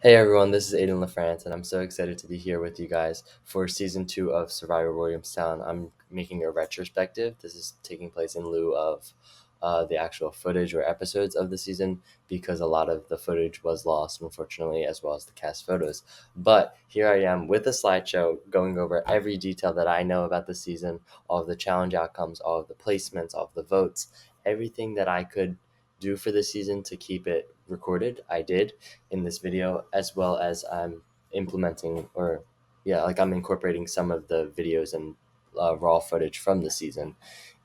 Hey everyone, this is Aidan LaFrance, and I'm so excited to be here with you guys for season 2 of Survivor Williamstown. I'm making a retrospective. This is taking place in lieu of the actual footage or episodes of the season because a lot of the footage was lost, unfortunately, as well as the cast photos. But here I am with a slideshow going over every detail that I know about the season, all of the challenge outcomes, all of the placements, all of the votes, everything that I could do for the season to keep it recorded, I did in this video, as well as I'm implementing I'm incorporating some of the videos and raw footage from the season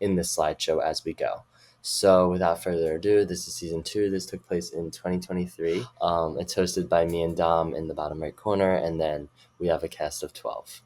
in this slideshow as we go. So without further ado, this is season 2. This took place in 2023. It's hosted by me and Dom in the bottom right corner, and then we have a cast of 12.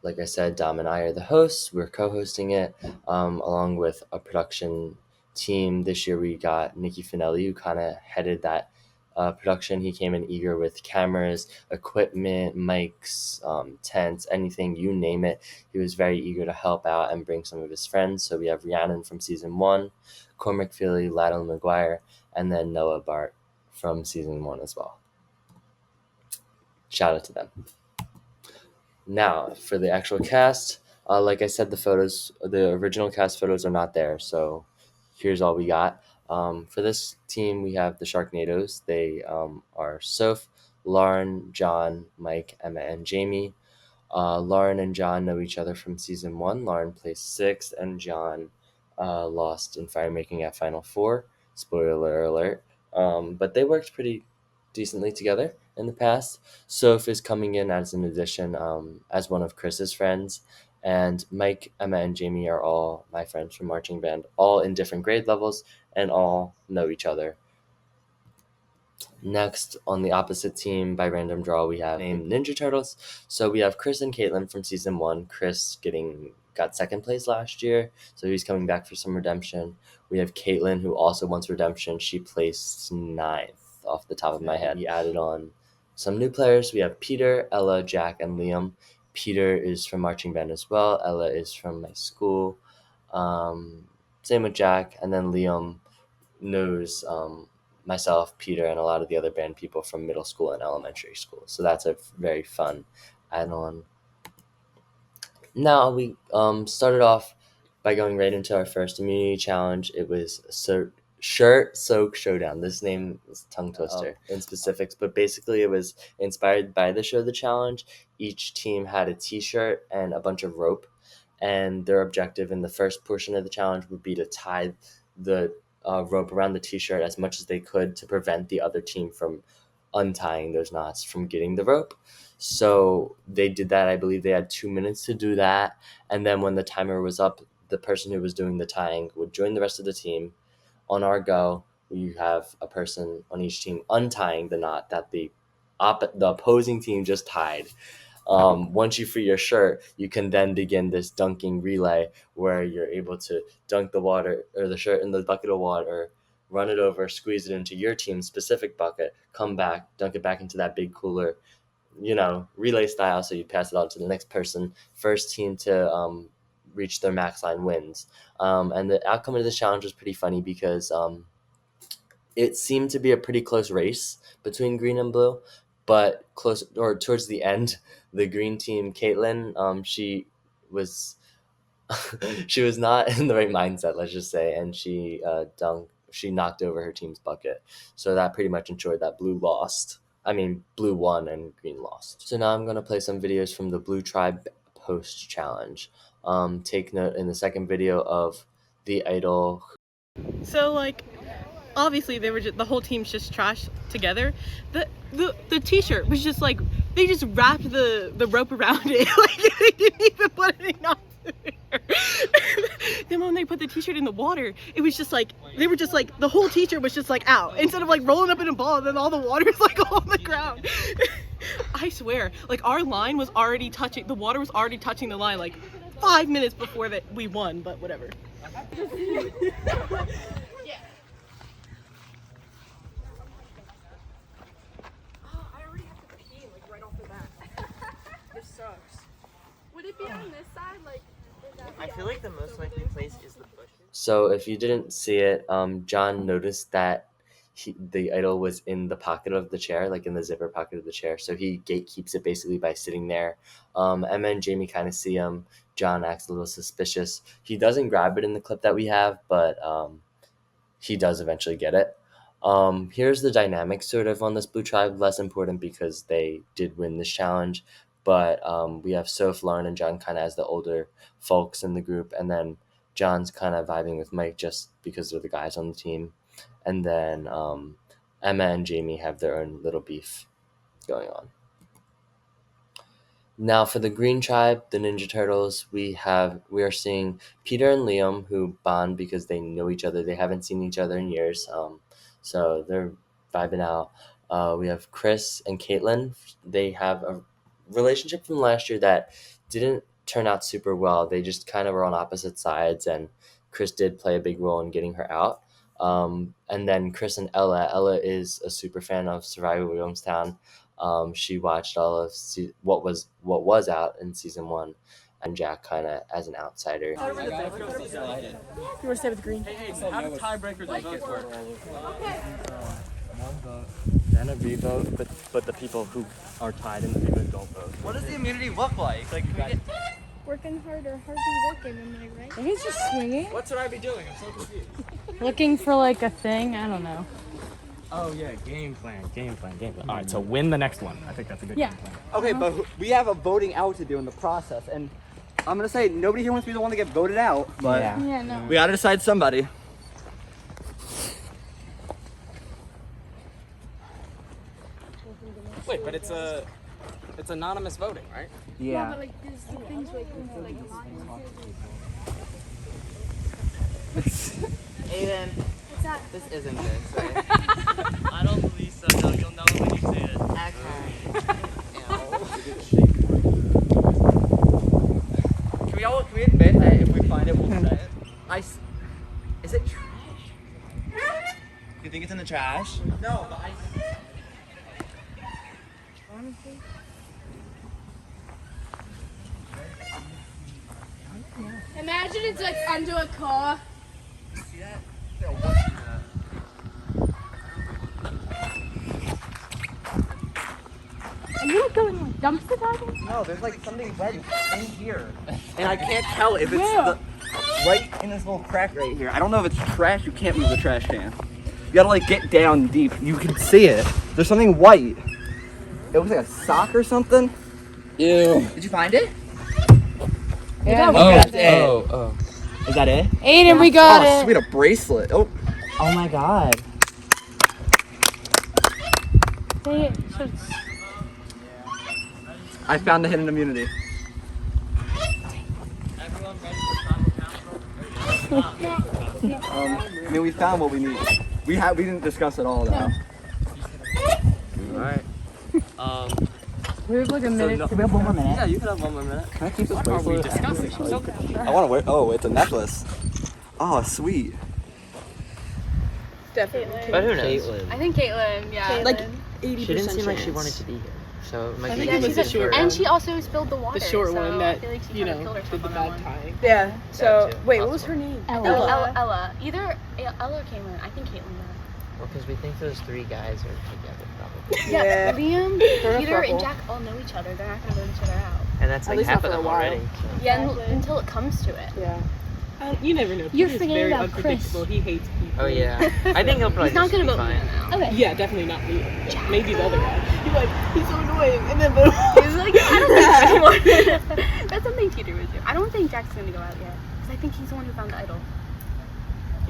Like I said, Dom and I are the hosts. We're co-hosting it along with a production team. This year we got Nikki Finelli, who kind of headed that production. He came in eager with cameras, equipment, mics, tents, anything, you name it. He was very eager to help out and bring some of his friends. So we have Rhiannon from season 1, Cormac Philly, Ladell McGuire, and then Noah Bart from season 1 as well. Shout out to them. Now, for the actual cast, like I said, the original cast photos are not there, so here's all we got. For this team, we have the Sharknadoes. They are Soph, Lauren, John, Mike, Emma, and Jamie. Lauren and John know each other from season 1. Lauren placed 6th, and John lost in fire making at Final 4. Spoiler alert. But they worked pretty decently together in the past. Soph is coming in as an addition as one of Chris's friends. And Mike, Emma, and Jamie are all my friends from marching band, all in different grade levels and all know each other. Next, on the opposite team, by random draw, we have named Ninja Turtles. So we have Chris and Caitlin from season 1. Chris got second place last year, so he's coming back for some redemption. We have Caitlin, who also wants redemption. She placed 9th off the top of my head. We added on some new players. We have Peter, Ella, Jack, and Liam. Peter is from marching band as well. Ella is from my school. Same with Jack, and then Liam knows myself, Peter, and a lot of the other band people from middle school and elementary school. So that's a very fun add-on. Now we started off by going right into our first immunity challenge. It was Shirt Soak Showdown. This name is tongue twister in specifics, but basically it was inspired by the show The Challenge. Each team had a t-shirt and a bunch of rope, and their objective in the first portion of the challenge would be to tie the rope around the t-shirt as much as they could to prevent the other team from untying those knots from getting the rope. So they did that. I believe they had 2 minutes to do that. And then when the timer was up, the person who was doing the tying would join the rest of the team. On our go, we have a person on each team untying the knot that the opposing team just tied. Once you free your shirt, you can then begin this dunking relay where you're able to dunk the water or the shirt in the bucket of water, run it over, squeeze it into your team's specific bucket, come back, dunk it back into that big cooler, relay style. So you pass it on to the next person. First team to reach their max line wins. And the outcome of this challenge was pretty funny because it seemed to be a pretty close race between green and blue, but close or towards the end, the green team, Caitlin, she was she was not in the right mindset, let's just say, and she knocked over her team's bucket. So that pretty much ensured that blue won and green lost. So now I'm gonna play some videos from the Blue Tribe post challenge. Take note in the second video of the idol. So obviously the whole team's just trash together. The t-shirt was just they just wrapped the rope around it. They didn't even put any knots in there. Then when they put the t-shirt in the water, it was just they were just the whole t-shirt was just out instead of rolling up in a ball, and then all the water's all on the ground. I swear, our line was already touching, the water was already touching the line 5 minutes before that we won, but whatever. Would it be on this side? I feel like the most likely place is the bushes. So if you didn't see it, John noticed that the idol was in the pocket of the chair, like in the zipper pocket of the chair. So he gatekeeps it basically by sitting there. Emma and Jamie kind of see him. John acts a little suspicious. He doesn't grab it in the clip that we have, but he does eventually get it. Here's the dynamic sort of on this blue tribe, less important because they did win this challenge. But we have Soph, Lauren, and John kind of as the older folks in the group. And then John's kind of vibing with Mike just because they're the guys on the team. And then Emma and Jamie have their own little beef going on. Now for the Green Tribe, the Ninja Turtles, we are seeing Peter and Liam, who bond because they know each other. They haven't seen each other in years, so they're vibing out. We have Chris and Caitlin. They have a relationship from last year that didn't turn out super well. They just kind of were on opposite sides, and Chris did play a big role in getting her out. And then Chris and Ella. Ella is a super fan of Survivor Williamstown. She watched all of what was out in season 1, and Jack kind of as an outsider. You want to stay with green? Hey, how do tiebreakers and votes work? One vote, then a revote, but the people who are tied in the revote don't vote. What does the immunity look like? Like, Working harder, hardly working, am I right? He's just swinging. What should I be doing? I'm so confused. Looking for like a thing. I don't know. Oh yeah, game plan. All right, so win the next one. I think that's a good game plan. Okay, but we have a voting out to do in the process, and I'm gonna say nobody here wants to be the one to get voted out, but Yeah, no. we gotta decide somebody. Wait, but it's anonymous voting, right? Yeah. But like, there's the things like Aidan, what's that? this isn't this, right? I don't believe so. No, you'll know when you see it. Can we admit that if we find it, we'll say it? Is it trash? You think it's in the trash? No, but Imagine it's like under a car. see that? Are you like going like dumpster diving? No, there's like something red in here, and I can't tell if it's right in this little crack right here. I don't know if it's trash. You can't move the trash can. You gotta like get down deep. You can see it. There's something white. It looks like a sock or something. Ew. Did you find it? Yeah. Oh. Is that it? Aidan, we got Oh, it. sweet, a bracelet. Oh my god. Say it. So it's- I found the hidden immunity. Everyone ready for tribal council? I mean, we found what we need. We didn't discuss it all though. Alright. We have like a minute. Do we have one more minute? Yeah, you can have 1 more minute. Can I keep this What are we bracelet? discussing? I'm so confused. I want to wear. Oh, it's a necklace. Oh, sweet. Definitely. But who knows? I think Caitlin, yeah. Like 80% She didn't seem like she chance. wanted to be here. So it might I be think good it was to the see her. short And she also spilled the water. The short so one that, I feel like she you kinda know, killed did herself the on that bad one. tying. Yeah. So too. wait, what was her name? Ella. Either Ella or Caitlin. I think Caitlin. Well, because we think those 3 guys are together, probably. Yeah. Liam, They're a Peter, and couple. Jack all know each other. They're not gonna vote each other out. And that's At like least half not of for a them while. already. So. Yeah, Exactly. until it comes to it. Yeah. You never know. You're Peter's forgetting very about unpredictable. He hates people. Oh yeah. I think he'll probably He's not just gonna be vote me fine. out. Okay. Yeah, definitely not me. But maybe the other guy. He's so annoying, and then vote. He's like, I don't think that's something Peter would do. I don't think Jack's gonna go out yet. Because I think he's the one who found the idol.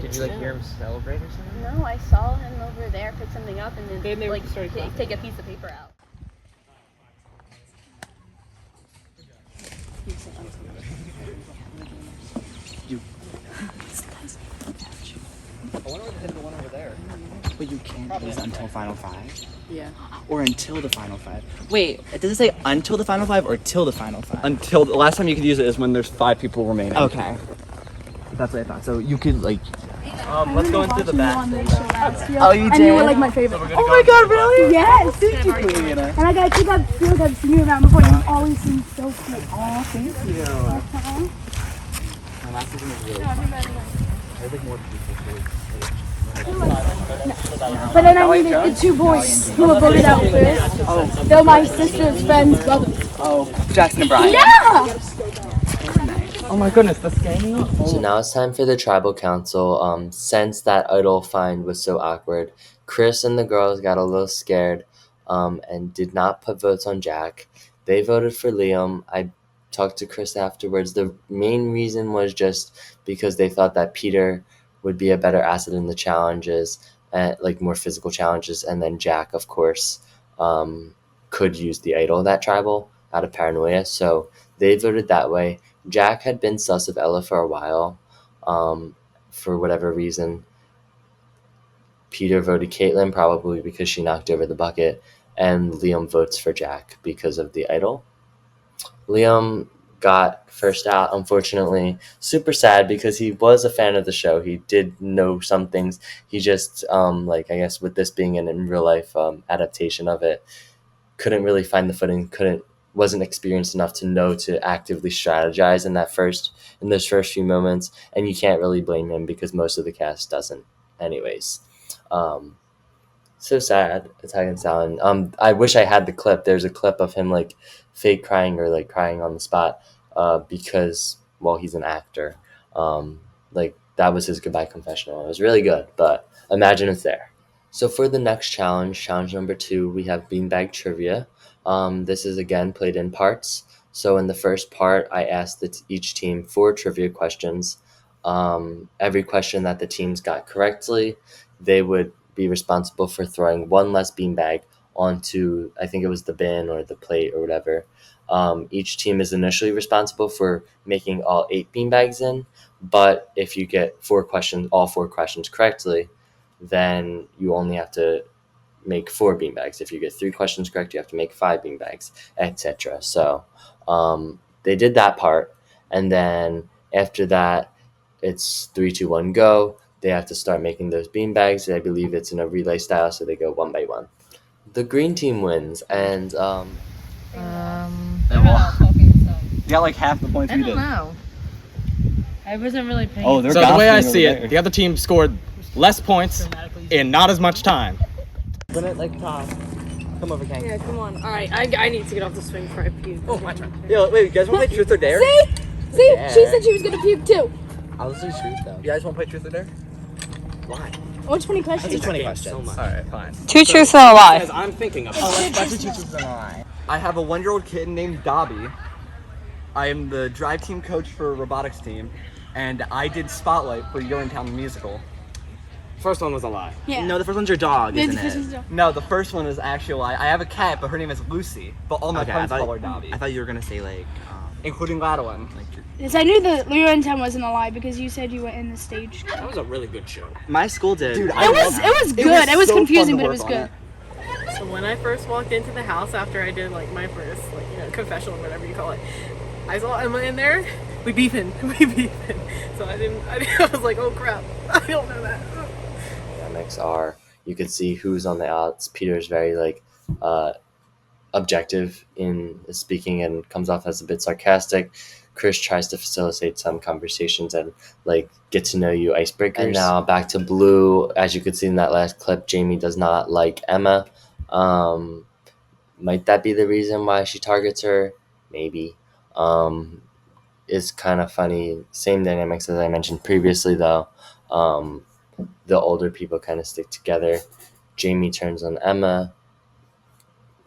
Did you like hear him celebrate or something? No, I saw him over there pick something up and Then then they like started clapping. take a piece of paper out. I wonder what the one over there. But you can't use it until Final 5? Yeah. Or until the Final 5? Wait, does it say until the Final 5 or till the Final 5? Until the last time you could use it is when there's 5 people remaining. Okay. That's what I thought. So you could, like... Let's go into the back. Oh, you did? And you were like my favorite. Oh my god, really? Yes! Thank you, Kalina. And I feel like I've seen you around before and you've always seemed so cute. Oh, thank you. My last season was really fun. There's like more people. But then I needed the 2 boys who were voted out first. They're my sister's friend's brothers. Oh, Jackson and Brian. Yeah! Oh my goodness, the scanning. So now it's time for the tribal council. Since that idol find was so awkward, Chris and the girls got a little scared and did not put votes on Jack. They voted for Liam. I talked to Chris afterwards. The main reason was just because they thought that Peter would be a better asset in the challenges, like more physical challenges, and then Jack, of course, could use the idol, that tribal, out of paranoia. So they voted that way. Jack had been sus of Ella for a while, for whatever reason. Peter voted Caitlin, probably because she knocked over the bucket, and Liam votes for Jack because of the idol. Liam got first out, unfortunately. Super sad because he was a fan of the show. He did know some things. He just, I guess with this being an in real life adaptation of it, couldn't really find the footing, wasn't experienced enough to know to actively strategize in those first few moments, and you can't really blame him because most of the cast doesn't anyways. So sad, Italian Stallion. I wish I had the clip. There's a clip of him like fake crying or like crying on the spot because, well, he's an actor. That was his goodbye confessional. It was really good, but imagine it's there. So for the next challenge number 2, we have Beanbag Trivia. This is again played in parts. So in the first part, I asked each team 4 trivia questions. Every question that the teams got correctly, they would be responsible for throwing 1 less beanbag onto, I think it was the bin or the plate or whatever. Each team is initially responsible for making all 8 beanbags in, but if you get all 4 questions correctly, then you only have to make 4 beanbags. If you get 3 questions correct, you have to make 5 beanbags, etc. So they did that part, and then after that, it's 3, 2, 1, go. They have to start making those beanbags. I believe it's in a relay style, so they go 1 by 1. The green team wins, and You got like half the points we did. know. I wasn't really paying Oh, they're So the way I gossiping see over it, there. the other team scored less points in not as much time. Put it like toss. Come over, Kang. Yeah, come on. Alright, I need to get off the swing before I puke. Oh, my turn. Yo, wait, you guys want to play Truth or Dare? See? She said she was gonna puke too. I'll just do shoot though. You guys want to play Truth or Dare? Why? Oh, 20 questions. That's 20 So questions. much. Alright, fine. 2 truths and a lie. As I'm thinking of That's what teachers gonna lie. I have a 1-year-old kitten named Dobby. I am the drive team coach for robotics team, and I did Spotlight for Williamstown the musical. First one was a lie. Yeah. No, the first one's your dog, Yeah, isn't this it? is the- No, the first one is actually a lie. I have a cat, but her name is Lucy. But all my Okay, friends call her Dobby, I thought you were gonna say like, including Gladwin. Yes, I knew the Leo and 10 wasn't a lie because you said you were in the stage. That was a really good show. my school did. Dude, It was good. It was so confusing, fun but to it was work on good. So when I first walked into the house after I did like my first confessional, whatever you call it, I saw Emma in there. We beefing. So I was like, oh crap, I don't know that. dynamics are. You could see who's on the outs. Peter's very objective in speaking and comes off as a bit sarcastic. Chris tries to facilitate some conversations and get to know you icebreakers. And now back to Blue. As you could see in that last clip, Jamie does not like Emma. Might that be the reason why she targets her? Maybe. It's kind of funny. Same dynamics as I mentioned previously, though. The older people kind of stick together. Jamie turns on Emma.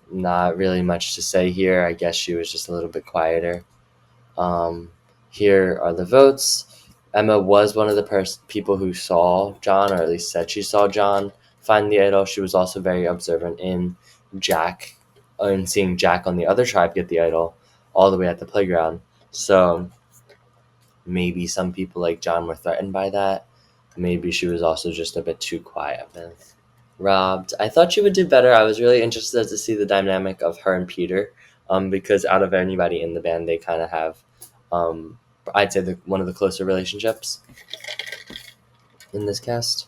Not really much to say here. I guess she was just a little bit quieter. Here are the votes. Emma was one of the people who saw John, or at least said she saw John find the idol. She was also very observant in Jack, and seeing Jack on the other tribe get the idol all the way at the playground. So maybe some people like John were threatened by that. Maybe she was also just a bit too quiet. Robbed. I thought she would do better. I was really interested to see the dynamic of her and Peter, because out of anybody in the band, they kind of have, I'd say, one of the closer relationships in this cast.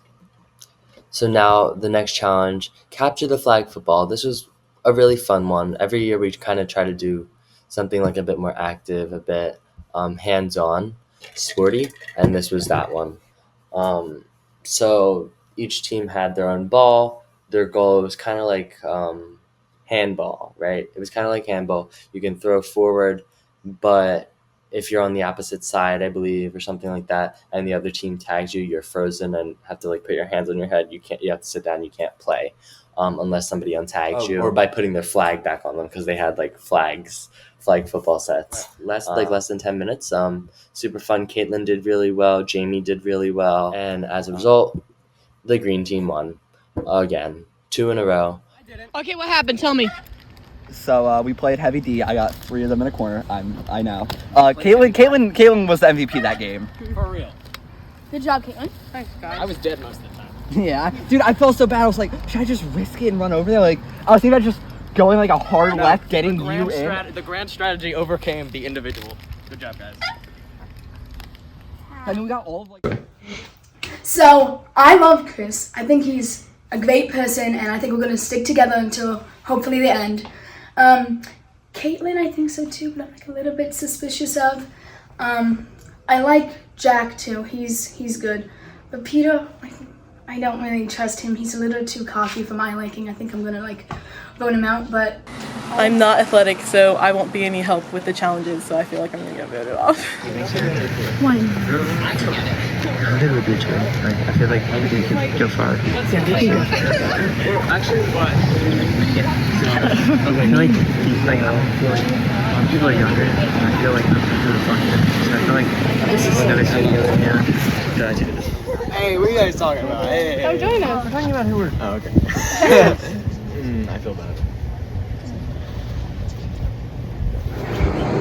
So now the next challenge, capture the flag football. This was a really fun one. Every year we kind of try to do something like a bit more active, a bit hands-on, sporty, and this was that one. So each team had their own ball. Their goal was kind of like handball, right? It was kind of like handball. You can throw forward, but if you're on the opposite side, I believe, or something like that, and the other team tags you, you're frozen and have to like put your hands on your head. You have to sit down. You can't play unless somebody untags you, or by putting their flag back on them, because they had like flag football sets. Less than 10 minutes. Super fun. Caitlin did really well. Jamie did really well, and as a result, the green team won again, 2 in a row. Okay, what happened? Tell me. So we played heavy D. I got 3 of them in a corner. I know. Caitlin was the MVP that game. For real. Good job, Caitlin. Thanks, guys. I was dead most of the time. Yeah, dude, I felt so bad. I was like, should I just risk it and run over there? Like, I was thinking about just going like a hard left, getting you in. The grand strategy overcame the individual. Good job, guys. I mean, we got all of like. So, I love Chris. I think he's a great person, and I think we're going to stick together until hopefully the end. Caitlin, I think so too, but I'm like a little bit suspicious of. I like Jack too. He's good. But Peter, I don't really trust him. He's a little too cocky for my liking. I think I'm going to vote him out, but I'm not athletic, so I won't be any help with the challenges, so I feel like I'm gonna get voted off. why? I did a good job. I feel like we could go far. Actually, what? I feel like people are younger, and I feel like I'm really function. So I feel like this is another thing. Yeah. So I did this. Hey, what are you guys talking about? Hey. I'm joining us. We're talking about who we're. Oh, okay. I feel bad.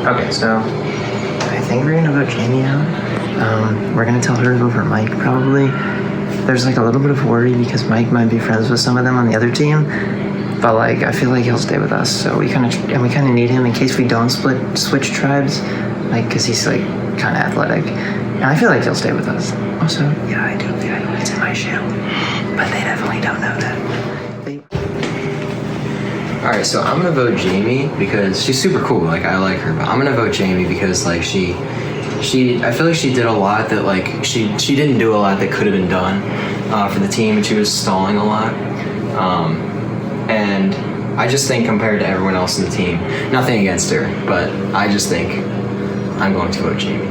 Okay, so I think we're gonna vote Jamie out. We're gonna tell her to vote for Mike probably. There's like a little bit of worry because Mike might be friends with some of them on the other team, but like I feel like he'll stay with us. So we kind of need him in case we don't switch tribes, like because he's like kind of athletic, and I feel like he'll stay with us. Also, yeah, I do. It's in my shoe, but they definitely don't know that. Alright, so I'm gonna vote Jamie because she's super cool, like I like her, but I'm gonna vote Jamie because like she I feel like she did a lot that like she didn't do a lot that could have been done for the team, and she was stalling a lot. And I just think compared to everyone else in the team, nothing against her, but I just think I'm going to vote Jamie.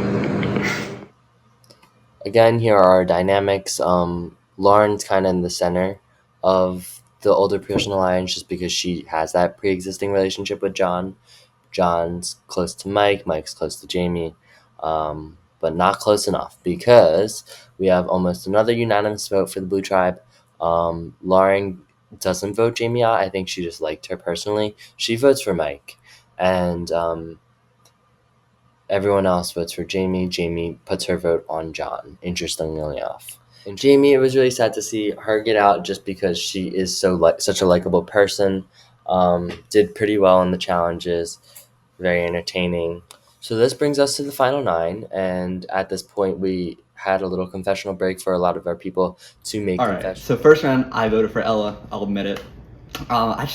Again, here are our dynamics. Lauren's kind of in the center of the older person alliance just because she has that pre-existing relationship with John. John's close to Mike. Mike's close to Jamie, but not close enough because we have almost another unanimous vote for the Blue Tribe. Lauren doesn't vote Jamie out. I think she just liked her personally. She votes for Mike, and everyone else votes for Jamie. Jamie puts her vote on John, interestingly enough. And Jamie, it was really sad to see her get out just because she is such a likable person. Did pretty well in the challenges, very entertaining. So this brings us to the final 9, and at this point we had a little confessional break for a lot of our people to make confessions. Alright, so first round, I voted for Ella, I'll admit it. I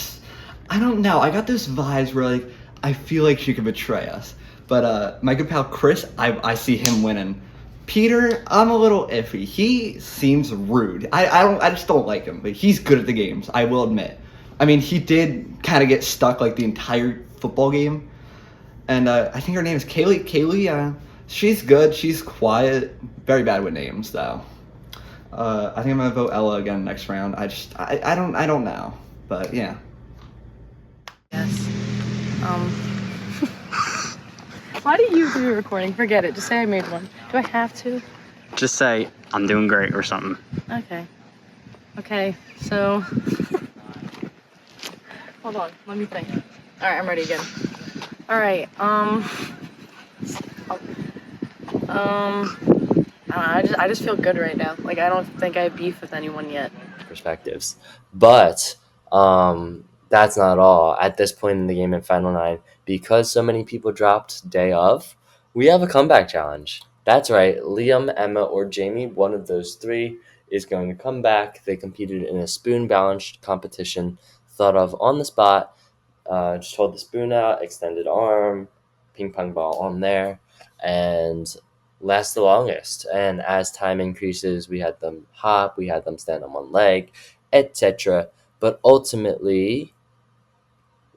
don't know, I got those vibes where like, I feel like she could betray us. But my good pal Chris, I see him winning. Peter, I'm a little iffy. He seems rude. I just don't like him, but he's good at the games, I will admit. I mean, he did kind of get stuck like the entire football game. And I think her name is Kaylee. Kaylee, she's good. She's quiet. Very bad with names, though. I think I'm gonna vote Ella again next round. I don't know, but yeah. Yes. Why do you do a recording? Forget it. Just say I made one. Do I have to? Just say, I'm doing great or something. Okay, so... Hold on, let me think. Alright, I'm ready again. Alright, I just feel good right now. Like, I don't think I have beef with anyone yet. Perspectives. But, that's not all. At this point in the game in Final 9, because so many people dropped day of, we have a comeback challenge. That's right, Liam, Emma, or Jamie, one of those 3, is going to come back. They competed in a spoon-balanced competition, thought of on the spot. Just hold the spoon out, extended arm, ping pong ball on there, and last the longest. And as time increases, we had them hop, we had them stand on one leg, etc. But ultimately,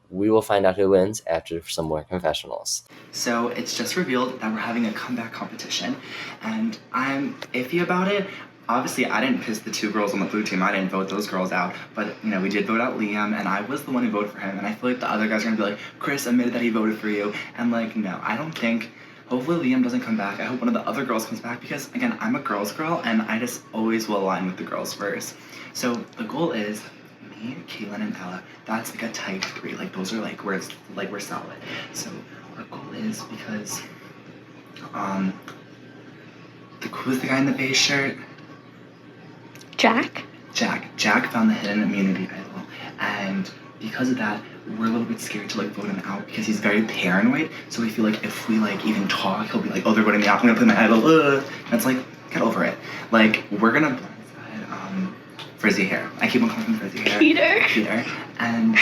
we will find out who wins after some more confessionals. So it's just revealed that we're having a comeback competition, and I'm iffy about it. Obviously, I didn't piss the two girls on the blue team. I didn't vote those girls out, but we did vote out Liam, and I was the one who voted for him. And I feel like the other guys are gonna be like, Chris admitted that he voted for you, and like, no, I don't think. Hopefully Liam doesn't come back. I hope one of the other girls comes back because again, I'm a girls girl, and I just always will align with the girls first. So the goal is me, Caitlin, and Ella. That's like a tight 3. Like those are like where we're solid. So our goal is because who's the guy in the beige shirt? Jack? Jack found the hidden immunity idol, and because of that, we're a little bit scared to like vote him out because he's very paranoid. So we feel like if we like even talk, he'll be like, "Oh, they're voting me out. I'm gonna play my idol." And it's like, get over it. Like we're gonna blindside frizzy hair. I keep on calling him frizzy hair. Peter. And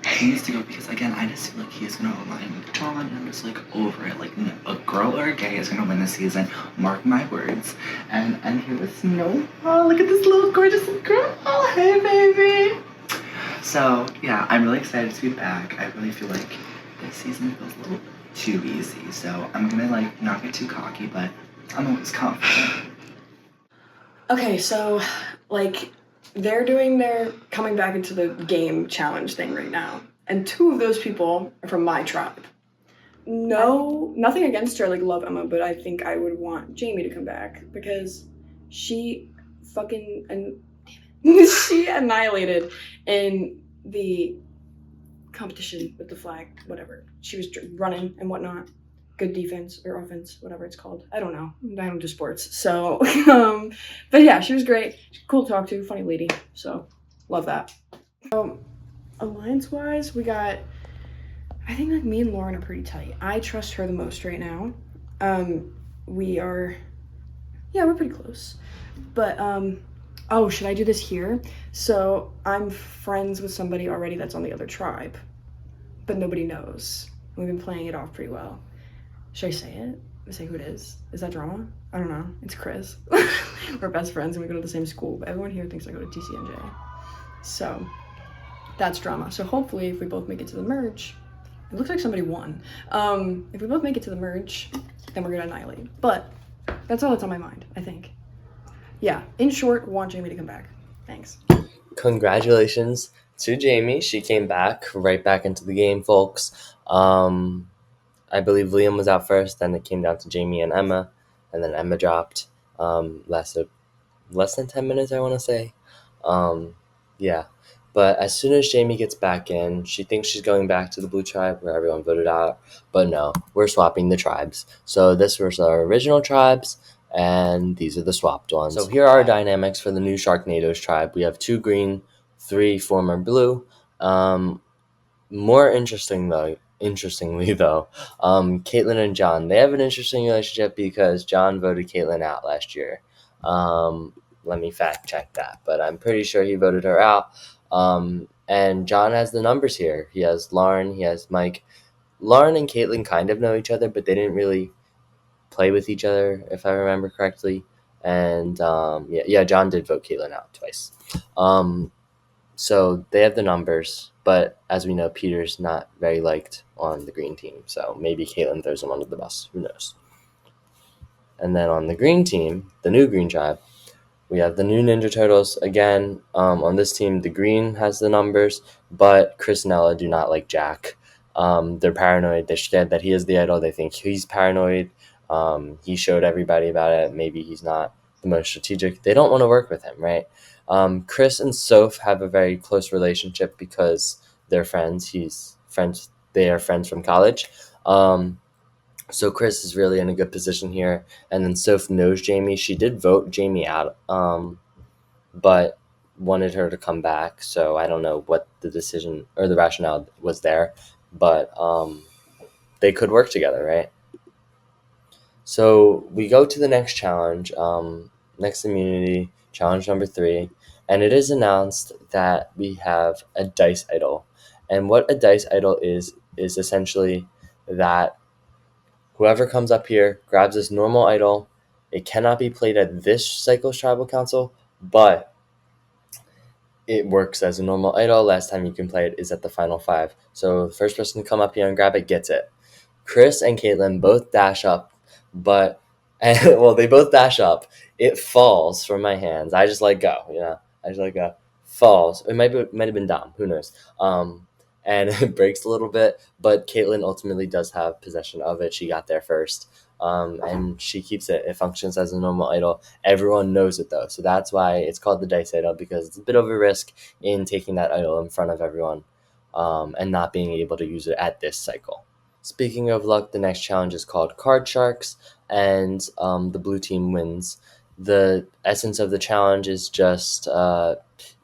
he needs to go because again, I just feel like he's gonna align with John, and I'm just like over it. Like a girl or a gay is gonna win this season. Mark my words. And here with Snow. Oh, look at this little gorgeous girl. Oh, hey, baby. So yeah, I'm really excited to be back. I really feel like this season feels a little too easy. So I'm gonna like not get too cocky, but I'm always confident. Okay, so like they're doing their coming back into the game challenge thing right now, and 2 of those people are from my tribe. No, nothing against her, like love Emma, but I think I would want Jamie to come back because she fucking she annihilated in the competition with the flag, whatever. She was running and whatnot. Good defense or offense, whatever it's called. I don't know. I don't do sports. So, but yeah, she was great. She's cool to talk to, funny lady. So, love that. Alliance-wise, we got, I think like me and Lauren are pretty tight. I trust her the most right now. We're pretty close. But, oh, should I do this here? So, I'm friends with somebody already that's on the other tribe, but nobody knows. We've been playing it off pretty well. Should I say it? Say who it is? Is that drama? I don't know. It's Chris. We're best friends and we go to the same school, but everyone here thinks I go to TCNJ. So that's drama. So hopefully if we both make it to the merge, it looks like somebody won. If we both make it to the merge, then we're gonna annihilate. But that's all that's on my mind, I think. Yeah, in short, want Jamie to come back. Thanks. Congratulations to Jamie. She came back, right back into the game, folks. I believe Liam was out first, then it came down to Jamie and Emma, and then Emma dropped. Lasted less than 10 minutes, I want to say. Yeah. But as soon as Jamie gets back in, she thinks she's going back to the blue tribe where everyone voted out. But no, we're swapping the tribes. So this was our original tribes, and these are the swapped ones. So here are our dynamics for the new Sharknadoes tribe. We have 2 green, 3 former blue. More interestingly though, Caitlin and John, they have an interesting relationship because John voted Caitlin out last year. Let me fact check that, but I'm pretty sure he voted her out. And John has the numbers here. He has Lauren, he has Mike. Lauren and Caitlin kind of know each other, but they didn't really play with each other, if I remember correctly. And John did vote Caitlin out twice. So they have the numbers, but as we know, Peter's not very liked on the green team. So maybe Caitlin throws him under the bus. Who knows? And then on the green team, the new green tribe, we have the new Ninja Turtles. Again, on this team, the green has the numbers, but Chris and Ella do not like Jack. They're paranoid. They're scared that he is the idol. They think he's paranoid. He showed everybody about it. Maybe he's not the most strategic. They don't want to work with him, right? Chris and Soph have a very close relationship because they're friends. They are friends from college. So Chris is really in a good position here. And then Soph knows Jamie. She did vote Jamie out, but wanted her to come back. So I don't know what the decision or the rationale was there, but they could work together, right? So we go to the next challenge, next immunity, challenge number 3. And it is announced that we have a dice idol. And what a dice idol is essentially that Whoever comes up here grabs this normal idol. It cannot be played at this cycle's tribal council, but it works as a normal idol. Last time you can play it is at the final 5. So the first person to come up here and grab it gets it. Chris and Caitlin both dash up, but they both dash up. It falls from my hands. I just let go, I just let go. Falls. It might have been Dom. Who knows? And it breaks a little bit, but Caitlin ultimately does have possession of it. She got there first, and she keeps it. It functions as a normal idol. Everyone knows it, though, so that's why it's called the dice idol, because it's a bit of a risk in taking that idol in front of everyone and not being able to use it at this cycle. Speaking of luck, the next challenge is called Card Sharks, and the blue team wins. The essence of the challenge is just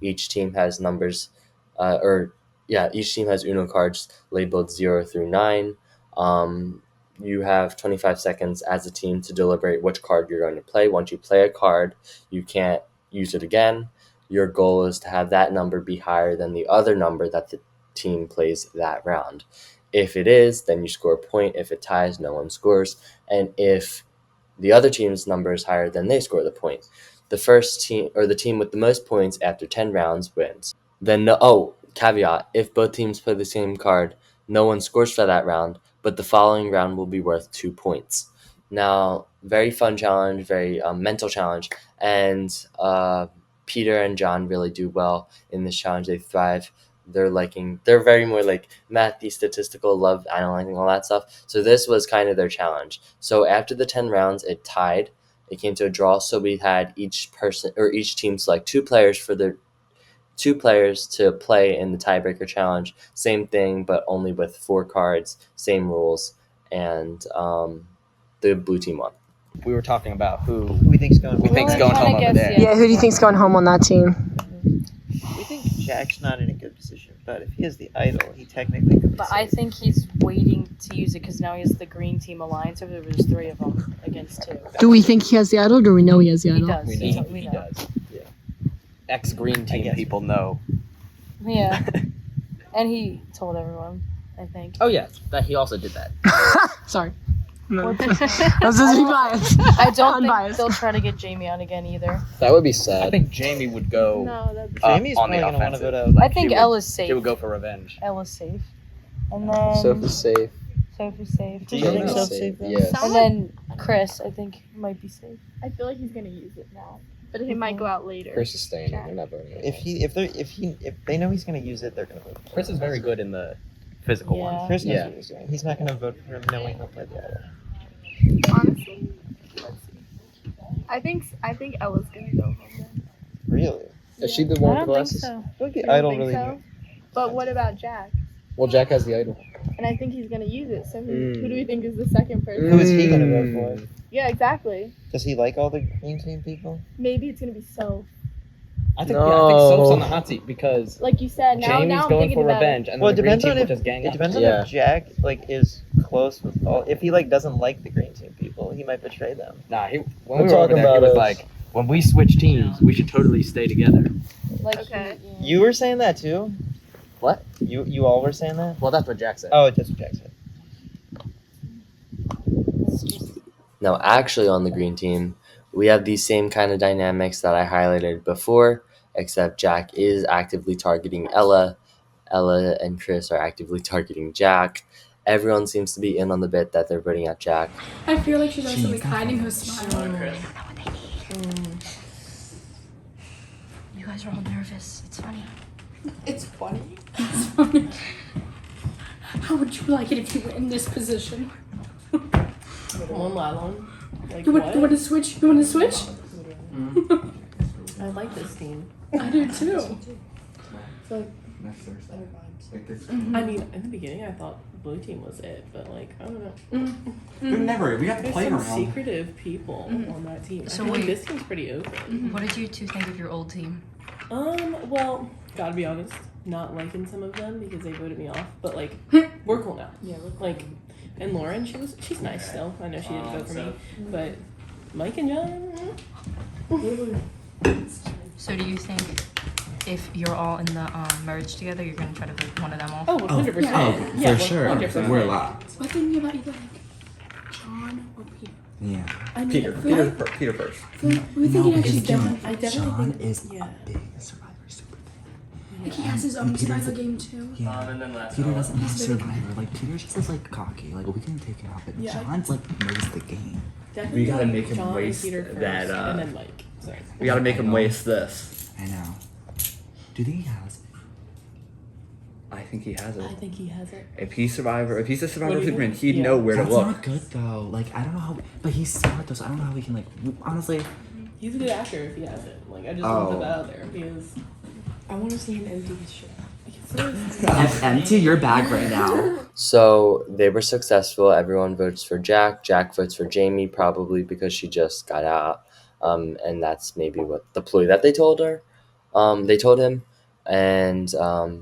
each team has numbers, each team has Uno cards labeled 0 through 9. You have 25 seconds as a team to deliberate which card you're going to play. Once you play a card, you can't use it again. Your goal is to have that number be higher than the other number that the team plays that round. If it is, then you score a point. If it ties, no one scores. And if the other team's number is higher, then they score the point. The first team, or the team with the most points after 10 rounds, wins. Caveat, if both teams play the same card, no one scores for that round, but the following round will be worth 2 points. Now, very fun challenge, very mental challenge, and Peter and John really do well in this challenge. They thrive. They're very more like mathy, statistical, love analyzing, all that stuff. So this was kind of their challenge. So after the 10 rounds, it tied. It came to a draw. So we had each team select 2 players to play in the tiebreaker challenge. Same thing, but only with 4 cards, same rules, and the blue team won. We were talking about who we think's going home over there. Yeah, who do you think's going home on that team? We think Jack's not in a good position, but if he has the idol, he technically could. But I think he's waiting to use it because now he has the green team alliance. If there was 3 of them against 2. Do we think he has the idol, or do we know he has the He idol? does. He does. Yeah. Ex-green team people know. Yeah. And he told everyone, I think. Oh yeah, that he also did that. Sorry. No. That's just be biased. I don't think Unbiased. they'll try to get Jamie out again either. That would be sad. I think Jamie would go. No, that's Jamie's on probably the gonna want to go offensive. to. I think Ella's safe. He would go for revenge. Ella's safe. And then Sophie's safe. Sophie's safe. Do you think Sophie's Soph's safe? Yes. And then Chris, I think, might be safe. I feel like he's gonna use it now, but he might go out later. Chris is staying in. They're not voting. If they know he's gonna use it, they're gonna vote. For Chris is very good in the physical Yeah. one. Chris knows Yeah. what he's doing. He's not gonna vote for him knowing he'll play the idol. Honestly, let's see. I think Ella's gonna go home then. Really? Is she the I one don't with the think glasses? so. I feel like You the don't idol think really. so? But what about Jack? Well, Jack has the idol. And I think he's gonna use it. So who do we think is the second person? Who is he gonna vote for? Yeah, exactly. Does he like all the green team people? Maybe it's gonna be Soph. I think Soph's on the hot seat because Like you said, now Jamie's I'm going thinking for about revenge, it. and Well, then it the green depends team on will if just gang it up. depends on Yeah. if Jack is close with all. If he doesn't like the green team people, he might betray them. Nah, when We're we were over talking there, he about was us. like, when we switch teams, we should totally stay together. Like, Okay. You were saying that too. What? You all were saying that. Well, that's what Jack said. Oh, that's what Jack said. Now, actually, on the green team, we have these same kind of dynamics that I highlighted before, except Jack is actively targeting Ella. Ella and Chris are actively targeting Jack. Everyone seems to be in on the bit that they're voting at Jack. I feel like she's also like hiding her smile. you guys are all nervous. It's funny. It's funny. It's funny. How would you like it if you were in this position? One one. Like You want to switch? You want to switch? I like this team. I do too. I mean, in the beginning, I thought blue team was it, but like, I don't know. We have to There's play some around. secretive people on that team. So I feel like wait. this team's pretty open. What did you 2 think of your old team? Well, gotta be honest, not liking some of them because they voted me off, but like, we're cool now. Yeah, like, and Lauren, she's nice still. I know she didn't vote for me, but Mike and John. So do you think if you're all in the merge together, you're gonna try to vote one of them off? Oh, 100%. Oh, Yeah, for sure. 100%. We're locked. What thinking about you like? John or Peter? Yeah. I mean, Peter. I feel like- Peter first. we think it actually John. I definitely think. is a big Survivor super fan. Like he has his own Survivor game too. Yeah. And then last Peter one. doesn't have Survivor. Like Peter's just as like cocky. Like we can take it out, but John's like knows the game. Definitely We gotta make him John and waste Peter first, that, and then Mike. Sorry. We gotta make him waste this. I know. Do you think he has it? I think he has it. I think he has it. If he's a Survivor What do you Superman, think? he'd Yeah. know where That's to look. not good though. Like I don't know how, but he's smart though, so I don't know how we can like. Honestly, He's a good actor if he has it. Like I just Oh. want to put that out there because I want to see him empty his shit. empty your bag right now. So they were successful. Everyone votes for Jack. Jack votes for Jamie, probably because she just got out. And that's maybe what the ploy that they told her. They told him. And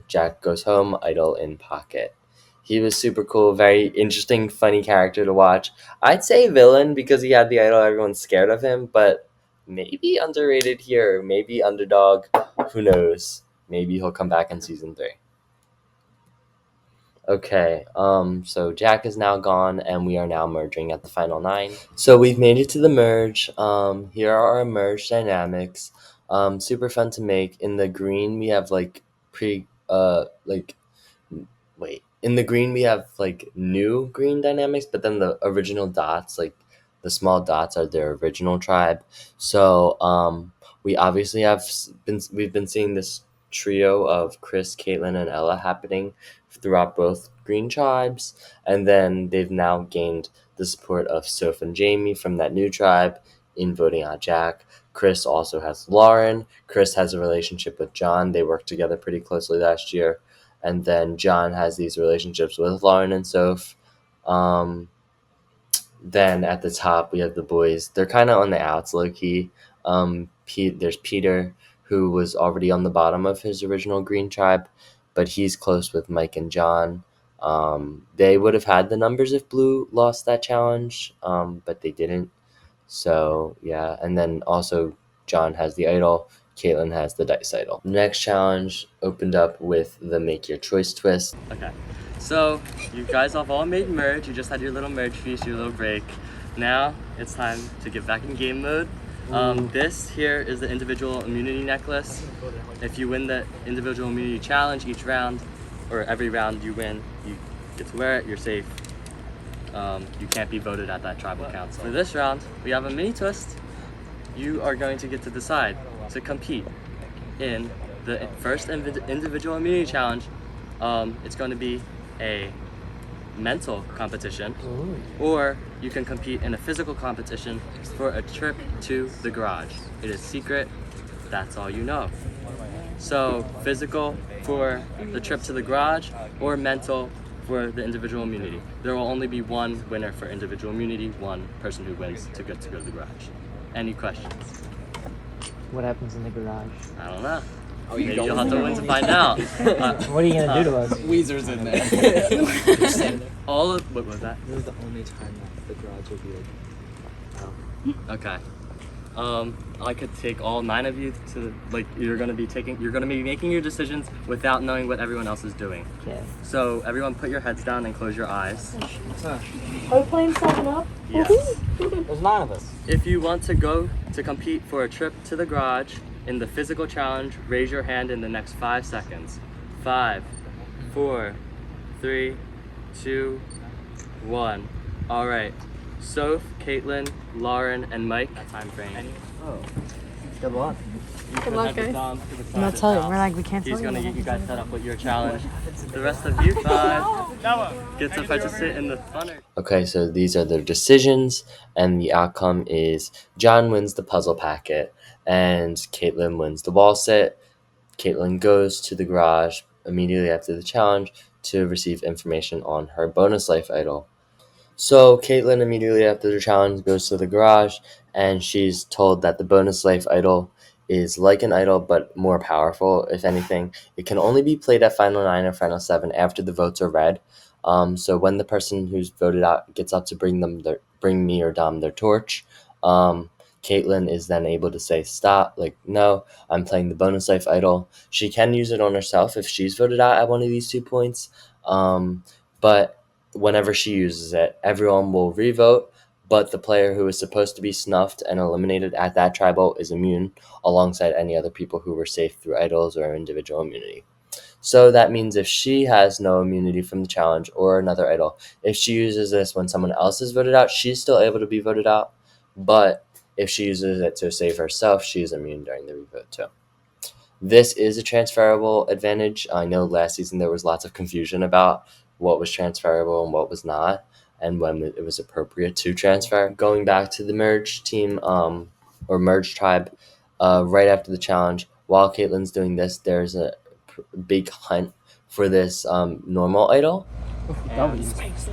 Jack goes home, idol in pocket. He was super cool, very interesting, funny character to watch. I'd say villain because he had the idol, everyone's scared of him, but maybe underrated here, maybe underdog, who knows? Maybe he'll come back in season 3. Okay, so Jack is now gone, and we are now merging at the final 9. So we've made it to the merge. Here are our merge dynamics. Super fun to make. In the green, we have in the green we have like new green dynamics, but then the original dots, like the small dots, are their original tribe. So we obviously we've been seeing this trio of Chris, Caitlin, and Ella happening throughout both green tribes, and then they've now gained the support of Soph and Jamie from that new tribe in voting out Jack. Chris also has Lauren. Chris has a relationship with John. They worked together pretty closely last year. And then John has these relationships with Lauren and Soph. Then at the top, we have the boys. They're kind of on the outs, low-key. There's Peter, who was already on the bottom of his original green tribe, but he's close with Mike and John. They would have had the numbers if Blue lost that challenge, but they didn't. So, yeah. And then also John has the idol. Caitlin has the dice idol. Next challenge opened up with the Make Your Choice twist. Okay, so you guys have all made merge. You just had your little merge feast, your little break. Now it's time to get back in game mode. This here is the individual immunity necklace. If you win the individual immunity challenge each round, or every round you win, you get to wear it, you're safe. You can't be voted at that tribal council. For this round, we have a mini twist. You are going to get to decide to compete in the first individual immunity challenge. It's going to be a mental competition, or you can compete in a physical competition for a trip to the garage. It is secret, that's all you know. So physical for the trip to the garage, or mental for the individual immunity. There will only be one winner for individual immunity, one person who wins to go to the garage. Any questions? What happens in the garage? I don't know. Maybe you'll have to win to find out. What are you gonna do to us? Weezer's in there. What was that? This is the only time that the garage will be like, Okay. I could take all 9 of you to, like, you're gonna be making your decisions without knowing what everyone else is doing. Okay. So everyone put your heads down and close your eyes. Are we playing 7-Up? Yes. There's 9 of us. If you want to go to compete for a trip to the garage in the physical challenge, raise your hand in the next 5 seconds. 5, 4, 3, 2, 1. All right. Soph, Caitlin, Lauren, and Mike. Time frame. Oh. Good luck. Good luck, guys. I'm not telling you. We're like, we can't He's tell gonna you. get you guys set up with your challenge. The rest of you 5 get to participate in the funner. Okay, so these are their decisions, and the outcome is John wins the puzzle packet, and Caitlin wins the wall sit. Caitlin goes to the garage immediately after the challenge to receive information on her bonus life idol. So Caitlin immediately after the challenge goes to the garage, and she's told that the bonus life idol is like an idol but more powerful. If anything, it can only be played at Final 9 or Final 7 after the votes are read. So when the person who's voted out gets up to bring me or Dom their torch, Caitlin is then able to say stop, like, no, I'm playing the bonus life idol. She can use it on herself if she's voted out at one of these 2 points, but whenever she uses it, everyone will revote but the player who is supposed to be snuffed and eliminated at that tribal is immune, alongside any other people who were safe through idols or individual immunity. So that means if she has no immunity from the challenge or another idol, if she uses this when someone else is voted out, she's still able to be voted out. But if she uses it to save herself, she's immune during the revote too. This is a transferable advantage. I know last season there was lots of confusion about what was transferable and what was not, and when it was appropriate to transfer. Going back to the merge team or merge tribe, right after the challenge, while Caitlin's doing this, there's a big hunt for this normal idol. And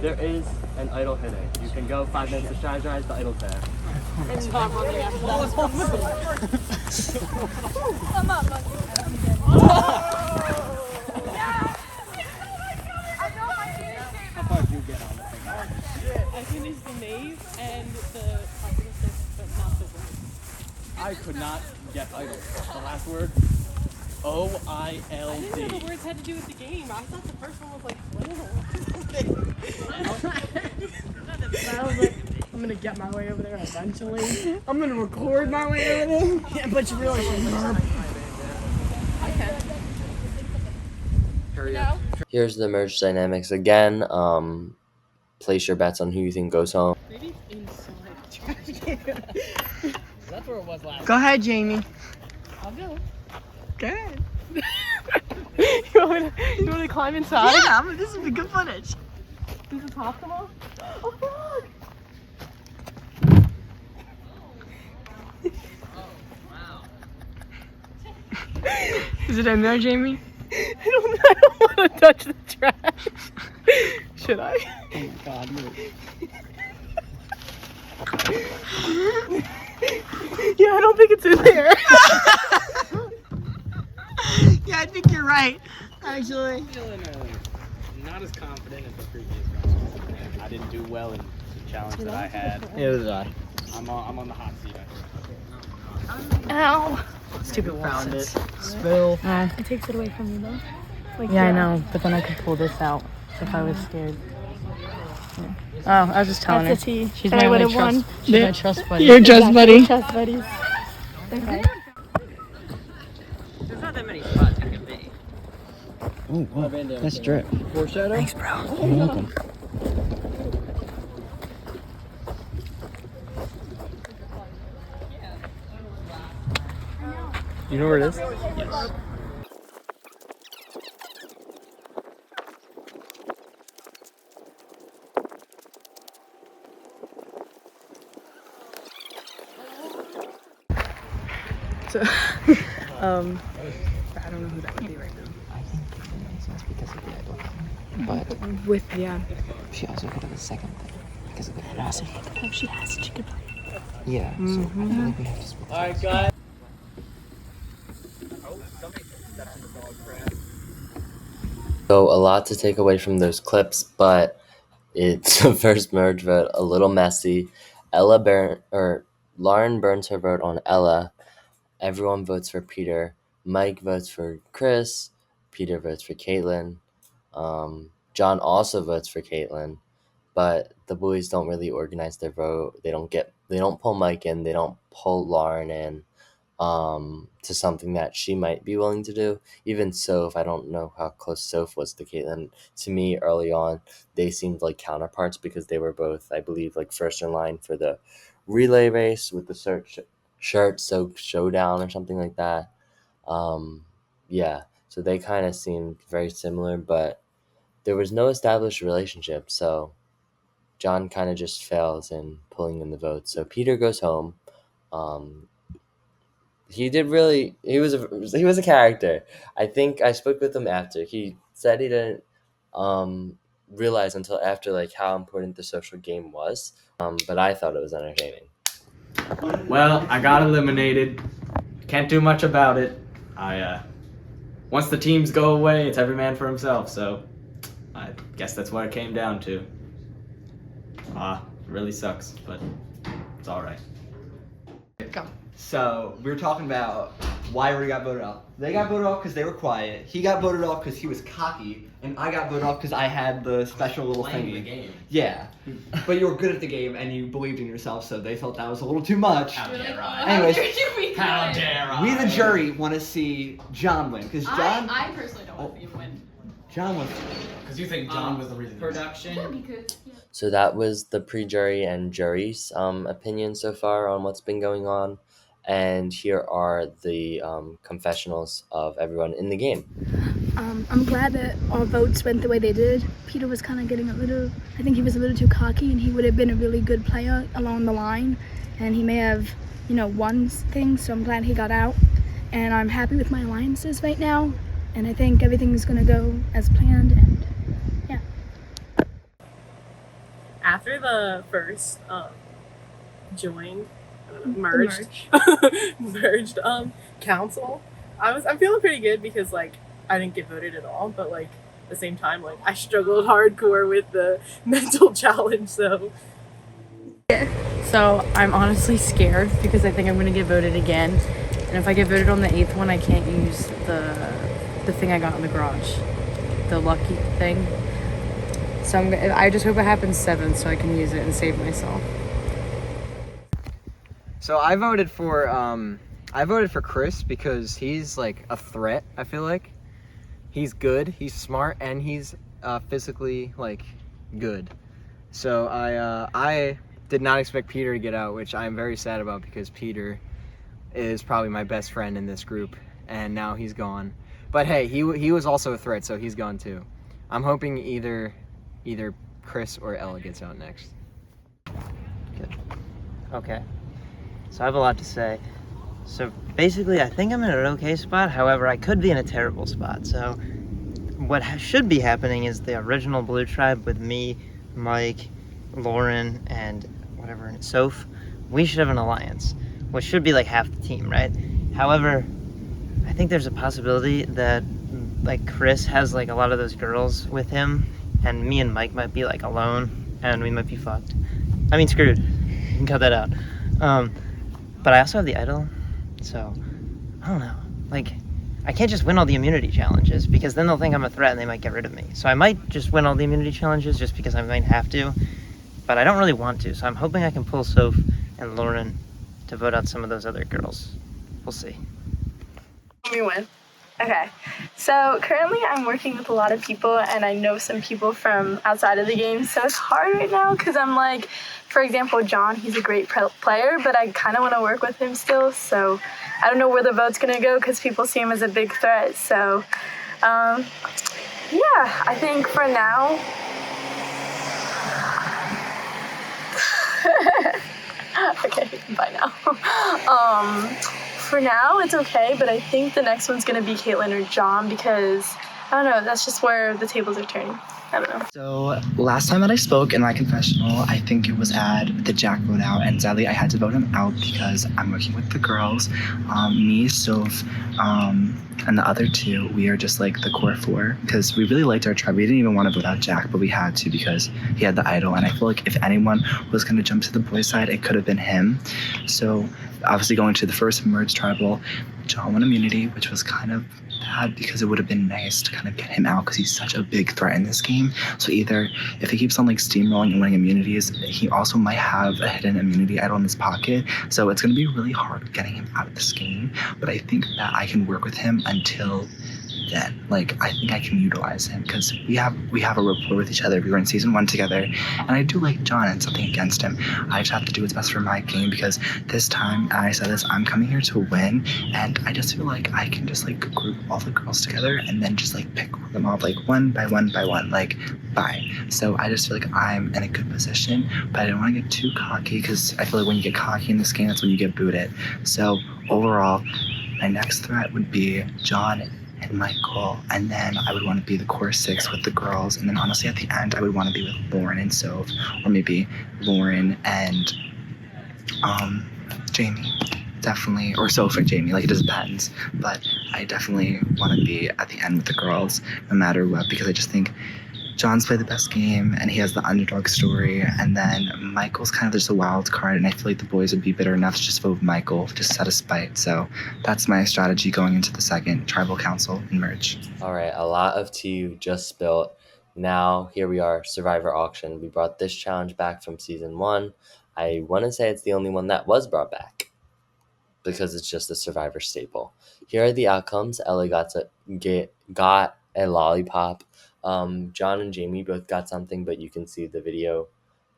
there is an idol hidden. You can go 5 minutes to strategize, the idol's there. I finished the maze and the but not the word. I could not get idle. The last word, O-I-L-D. I didn't know the words had to do with the game. I thought the first one was like little. I was like, I'm gonna get my way over there eventually. I'm gonna record my way over there. Yeah, but you really shouldn't. Hurry up. Here's the merge dynamics again. Place your bets on who you think goes home. Maybe inside the trash can. That's where it was last. Go ahead, Jamie. I'll go. Go ahead. You want me to climb inside? Yeah, this would be good footage. Is it possible? Oh, fuck! Is it in there, Jamie? I don't want to touch the trash. Should I? Oh my god, Yeah, I don't think it's in there. Yeah, I think you're right, actually. Feeling not as confident as the previous round. I didn't do well in the challenge that I had. Neither did I. I'm on the hot seat. Ow. Stupid Found it. Spill. It takes it away from you though. Like, Yeah, I know, but then I could pull this out if I was scared. Yeah. Oh, I was just telling That's her. a T. She's And I my would've only trust. won. She's my trust buddy. Your trust buddy. Trust buddies. Okay. There's not that many spots you can be. Oh, wow. That's drip. Foreshadow? Thanks, bro. You're welcome. You know where it is? Yes. So, I don't know who that would be right now. I think it makes sense because of the idol thing. But With, yeah. she also could have a second thing because of the Also, if she has it, she could play. Yeah, so I feel like we have to split. Alright, guys. So a lot to take away from those clips, but it's the first merge vote, a little messy. Lauren burns her vote on Ella. Everyone votes for Peter. Mike votes for Chris. Peter votes for Caitlin. John also votes for Caitlin, but the boys don't really organize their vote. They don't pull Mike in. They don't pull Lauren in to something that she might be willing to do. Even Soph, I don't know how close Soph was to Caitlin. To me, early on, they seemed like counterparts because they were both, I believe, like first in line for the relay race with the shirt soaked showdown or something like that. Yeah, so they kind of seemed very similar, but there was no established relationship, so John kind of just fails in pulling in the votes. So Peter goes home. He was a character. I think I spoke with him after. He said he didn't realize until after like how important the social game was. But I thought it was entertaining. Well, I got eliminated. Can't do much about it. Once the teams go away, it's every man for himself, so I guess that's what it came down to. It really sucks, but it's alright. Go. So, we were talking about why we got voted off. They got voted off because they were quiet. He got voted off because he was cocky. and I got voted off because I had the special little thingy. The game. Yeah, but you were good at the game and you believed in yourself, so they felt that was a little too much. How dare I? Anyways, How dare I? we the jury want to see John win because John. I personally don't want to see him win. John was. Because you think John was the reason. Production. Yeah, because. Yeah. So that was the pre-jury and jury's opinion so far on what's been going on. And here are the confessionals of everyone in the game. I'm glad that our votes went the way they did. Peter was kind of getting I think he was a little too cocky, and he would have been a really good player along the line. And he may have, won things, so I'm glad he got out. And I'm happy with my alliances right now. And I think everything's going to go as planned, and yeah. After the first merged council, I'm feeling pretty good because like I didn't get voted at all, but like at the same time like I struggled hardcore with the mental challenge, so I'm honestly scared because I think I'm gonna get voted again, and if I get voted on the 8th one, I can't use the thing I got in the garage, the lucky thing. So I just hope it happens 7th so I can use it and save myself. So I voted for Chris because he's like a threat. I feel like he's good, he's smart, and he's physically like good. So I did not expect Peter to get out, which I'm very sad about because Peter is probably my best friend in this group, and now he's gone. But hey, he was also a threat, so he's gone too. I'm hoping either Chris or Ella gets out next. Good. Okay. So I have a lot to say. So basically, I think I'm in an okay spot. However, I could be in a terrible spot. So what should be happening is the original Blue Tribe with me, Mike, Lauren, and whatever, Soph. We should have an alliance, which should be like half the team, right? However, I think there's a possibility that like Chris has like a lot of those girls with him, and me and Mike might be like alone, and we might be fucked. I mean, screwed. You can cut that out. But I also have the idol, so I don't know. Like, I can't just win all the immunity challenges because then they'll think I'm a threat and they might get rid of me. So I might just win all the immunity challenges just because I might have to, but I don't really want to. So I'm hoping I can pull Soph and Lauren to vote out some of those other girls. We'll see. Let me win. Okay, so currently I'm working with a lot of people and I know some people from outside of the game, so it's hard right now because I'm like, for example, John, he's a great player, but I kind of want to work with him still, so I don't know where the vote's going to go because people see him as a big threat, so yeah, I think for now, okay, bye now. For now, it's okay, but I think the next one's gonna be Caitlin or John because, I don't know, that's just where the tables are turning. I don't know. So last time that I spoke in my confessional, I think it was at the Jack vote out, and sadly I had to vote him out because I'm working with the girls. Me, Soph, and the other two, we are just like the core four because we really liked our tribe. We didn't even want to vote out Jack, but we had to because he had the idol, and I feel like if anyone was going to jump to the boys' side, it could have been him. So obviously going to the first merge tribal, John won immunity, which was kind of bad because it would have been nice to kind of get him out because he's such a big threat in this game. So either if he keeps on like steamrolling and winning immunities, he also might have a hidden immunity idol in his pocket. So it's going to be really hard getting him out of this game. But I think that I can work with him until then. Like, I think I can utilize him because we have a rapport with each other. We were in season 1 together, and I do like John and something against him. I just have to do what's best for my game because this time, and I said this, I'm coming here to win, and I just feel like I can just like group all the girls together and then just like pick them off like one by one by one, like bye. So I just feel like I'm in a good position, but I don't want to get too cocky because I feel like when you get cocky in this game, that's when you get booted. So overall, my next threat would be John and Michael, and then I would want to be the core 6 with the girls, and then honestly at the end I would want to be with Lauren and Soph, or maybe Lauren and Jamie, definitely, or Soph and Jamie, like it just depends, but I definitely want to be at the end with the girls no matter what, because I just think John's played the best game, and he has the underdog story. And then Michael's kind of just a wild card, and I feel like the boys would be bitter enough to just vote Michael, just out of spite. So that's my strategy going into the second tribal council in merge. All right, a lot of tea just spilled. Now here we are, Survivor Auction. We brought this challenge back from season 1. I want to say it's the only one that was brought back because it's just a Survivor staple. Here are the outcomes. Ellie got a lollipop. John and Jamie both got something, but you can see the video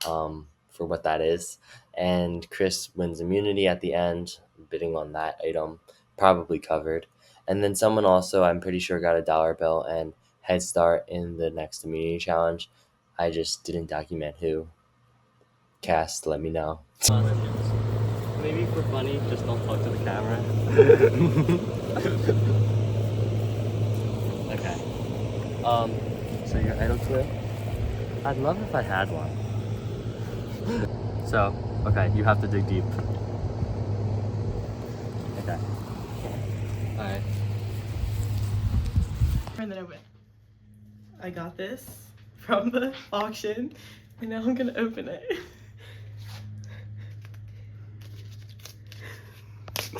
for what that is. And Chris wins immunity at the end, bidding on that item, probably covered. And then someone also, I'm pretty sure, got a $1 bill and head start in the next immunity challenge. I just didn't document who. Cast, let me know. Maybe for funny, just don't talk to the camera. Okay. So your idol clue? I'd love if I had one. So, okay, you have to dig deep. Okay. Alright. And then I got this from the auction, and now I'm gonna open it. Oh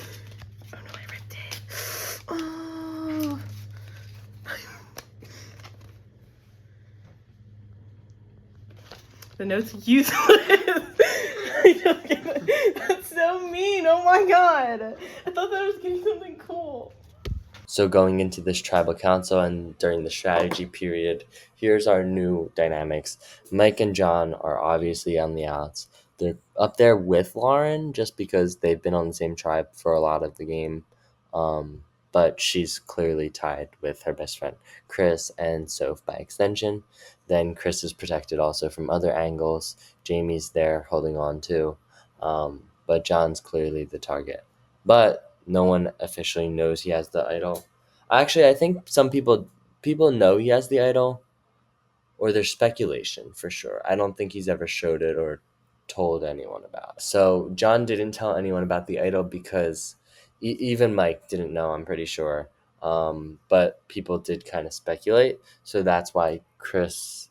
no, I ripped it. Oh. The note's useless. That's so mean. Oh my god. I thought that I was getting something cool. So going into this tribal council and during the strategy period, here's our new dynamics. Mike and John are obviously on the outs. They're up there with Lauren just because they've been on the same tribe for a lot of the game. But she's clearly tied with her best friend, Chris, and Soph by extension. Then Chris is protected also from other angles. Jamie's there holding on too. But John's clearly the target. But no one officially knows he has the idol. Actually, I think some people know he has the idol, or there's speculation for sure. I don't think he's ever showed it or told anyone about it. So John didn't tell anyone about the idol because even Mike didn't know, I'm pretty sure. But people did kind of speculate. So that's why Chris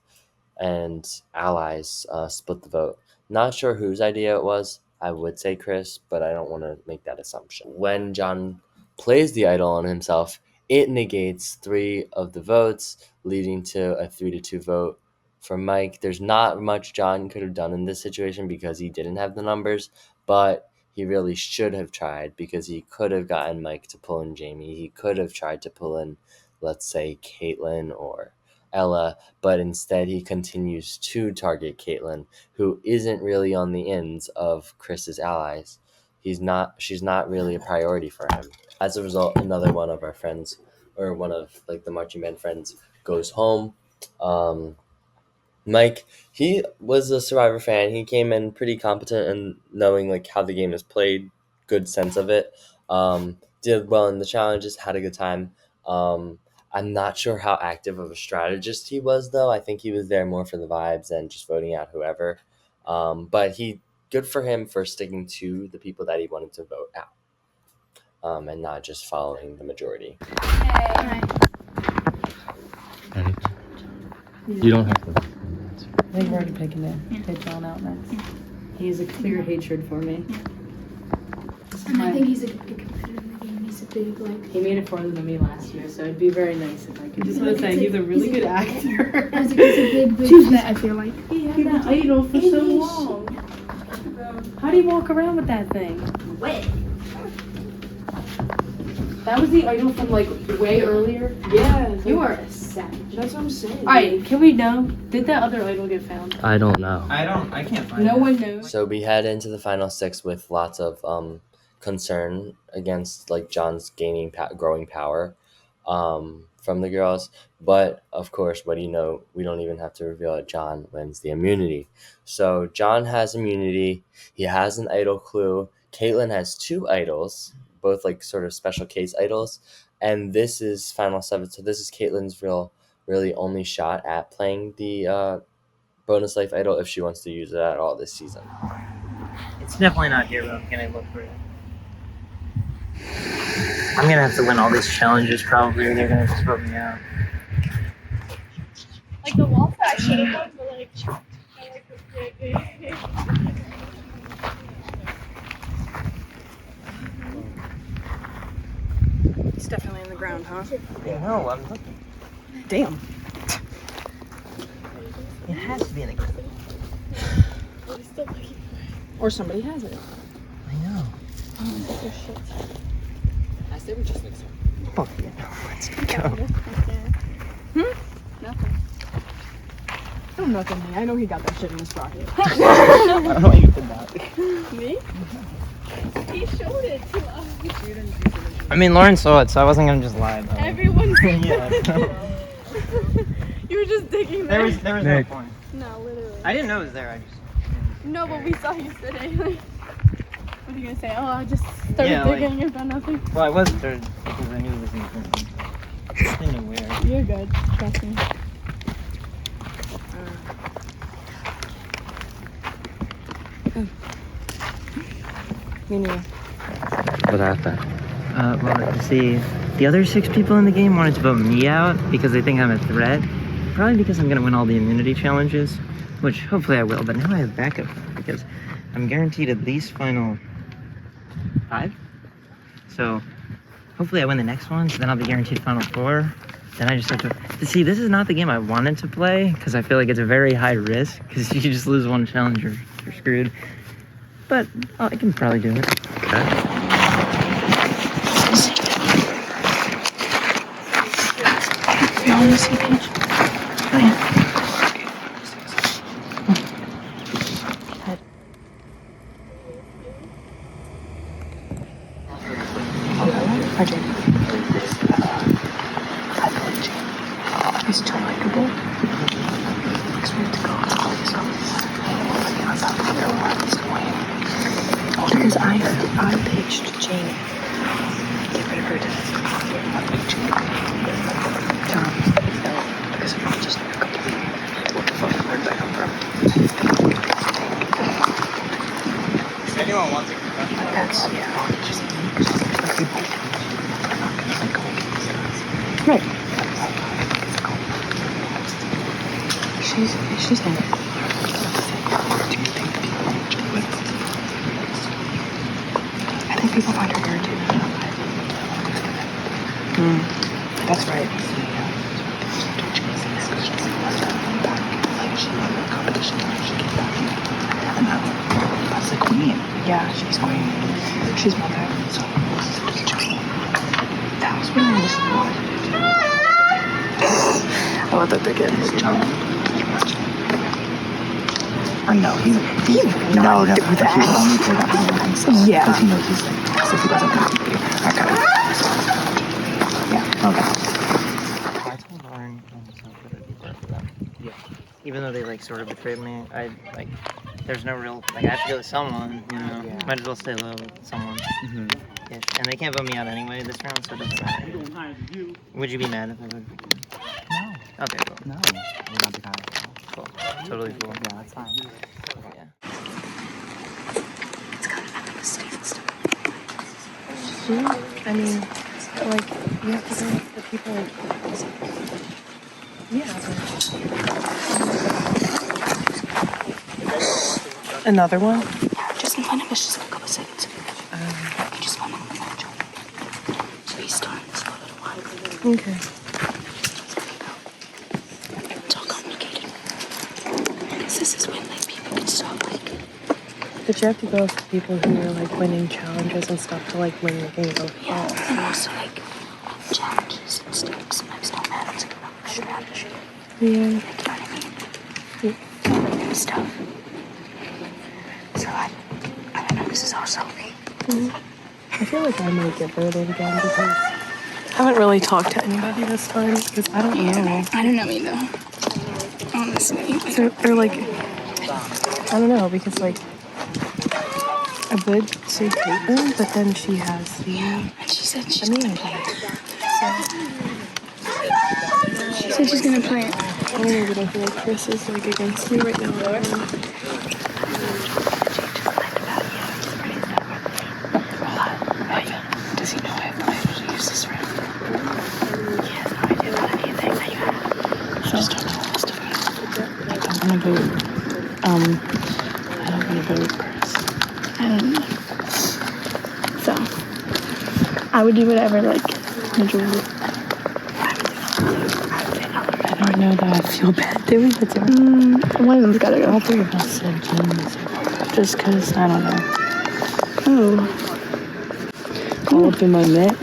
and allies split the vote. Not sure whose idea it was. I would say Chris, but I don't want to make that assumption. When John plays the idol on himself, it negates 3 of the votes, leading to a 3-2 vote for Mike. There's not much John could have done in this situation because he didn't have the numbers, but he really should have tried because he could have gotten Mike to pull in Jamie. He could have tried to pull in, let's say, Caitlin or Ella, but instead he continues to target Caitlin, who isn't really on the ends of Chris's allies. She's not really a priority for him. As a result, another one of our friends, or one of like the marching band friends, goes home. Mike, he was a Survivor fan. He came in pretty competent and knowing like how the game is played, good sense of it. Did well in the challenges, had a good time. I'm not sure how active of a strategist he was, though. I think he was there more for the vibes and just voting out whoever. But good for him for sticking to the people that he wanted to vote out, and not just following the majority. Hey. You don't have to. I think we're already picking it. Pick John out next. He has a clear hatred for me. And I think he's a good competitor in the game. He's a big, like... He made it farther than me last year, so it'd be very nice if I could just want to say he's a really good actor. He's a big threat, I feel like. He had that idol for so long. How do you walk around with that thing? Wait. That was the idol from like way earlier? Yeah. You are a savage. That's what I'm saying. Alright, can we know? Did that other idol get found? I don't know. I can't find No one knows. So we head into the final 6 with lots of concern against like John's growing power from the girls. But of course, what do you know? We don't even have to reveal it. John wins the immunity. So John has immunity. He has an idol clue. Caitlin has 2 idols, both like sort of special case idols. And this is final 7. So this is Caitlin's really only shot at playing the bonus life idol if she wants to use it at all this season. It's definitely not here, but I'm gonna look for it. I'm gonna have to win all these challenges probably, or they're gonna just vote me out. Like the wall I should have won, but like It's definitely in the ground, huh? No, I'm looking. Damn. It has to be in the ground. Or somebody has it. I know. Oh shit. I say we just mix it. Oh, yeah, no, let's go. Nothing. Oh, nothing. I know he got that shit in his pocket. I don't know why you did that. Me? He showed it to us. I mean, Lauren saw it, so I wasn't gonna just lie about it. Everyone did. Yeah. You were just digging there. There was no point. No, literally. I didn't know it was there. I just. No, but we saw you sitting. Like, what are you gonna say? Oh, I just started digging and found nothing. Well, I was there because I knew it was in the ground. I didn't know where. You're good. Trust me. Me neither. What happened? Well, see, the other 6 people in the game wanted to vote me out because they think I'm a threat. Probably because I'm gonna win all the immunity challenges, which hopefully I will, but now I have backup because I'm guaranteed at least final 5. So hopefully I win the next one, so then I'll be guaranteed final 4. Then I just have to see, this is not the game I wanted to play because I feel like it's a very high risk because if you just lose one challenge, you're screwed. But I can probably do it. Okay. We're on the same page. Oh, yeah. He's too likable. Expect to go to all these because I pitched Jamie. Get rid of her death. Tom. Because I'm just not complete. What the fuck? Where did I come from? If anyone wants to That's, yeah. Right. She's in it. I think people find her irritating. That's right. That's the queen. Yeah, she's queen. She's mother. So, that was really disappointing. I let that dig in. No, he's not do that. Yeah. Because he knows he's like, so he doesn't have to be. Yeah, okay. I told Lauren and myself that it'd be worth them. Yeah. Even though they sort of betrayed me, there's no real, I have to go with someone, you know. Yeah. Might as well stay low with someone. Mm-hmm. Yeah. And they can't vote me out anyway this round, so it doesn't matter. Would you be mad if I voted? No. Okay, cool. No. We're not the kind of cool. Totally cool. Yeah, that's fine. Yeah. It's kind of like a Steven stuff. I mean, like, you have to go with the people, like, yeah. Another one? Yeah, just in front of us, just a couple seconds. You just want to so he's starting this for a little while. Okay. It's all complicated. Because this is when, like, people can start, like... But you have to go with the people who are, like, winning challenges and stuff to, like, win the game. Yeah, and also, like, challenges and stuff. Sometimes don't matter. It's like a strategy. Yeah. Like, you know what I mean? Yeah. Stuff. So, I don't know, this is also me. I feel like I might get voted again because I haven't really talked to anybody this time because I don't know. I don't know either. Honestly. They're like, I don't know, because like, I would say Caitlin, but then she has the... Yeah, and she said she's gonna play it. So... She said she's gonna play it. I don't know, but I feel like Chris is like against me right now. Does he know I have planned to use this round? He has no idea about anything that you have. She just told me all this stuff. gonna vote. I don't want to vote Chris. I don't know. So, I would do whatever, like, majority. I don't know that I feel bad doing it to her. One of them's gotta go. All three of us said Jamie's. Just because, I don't know. Oh. All up in my mitt.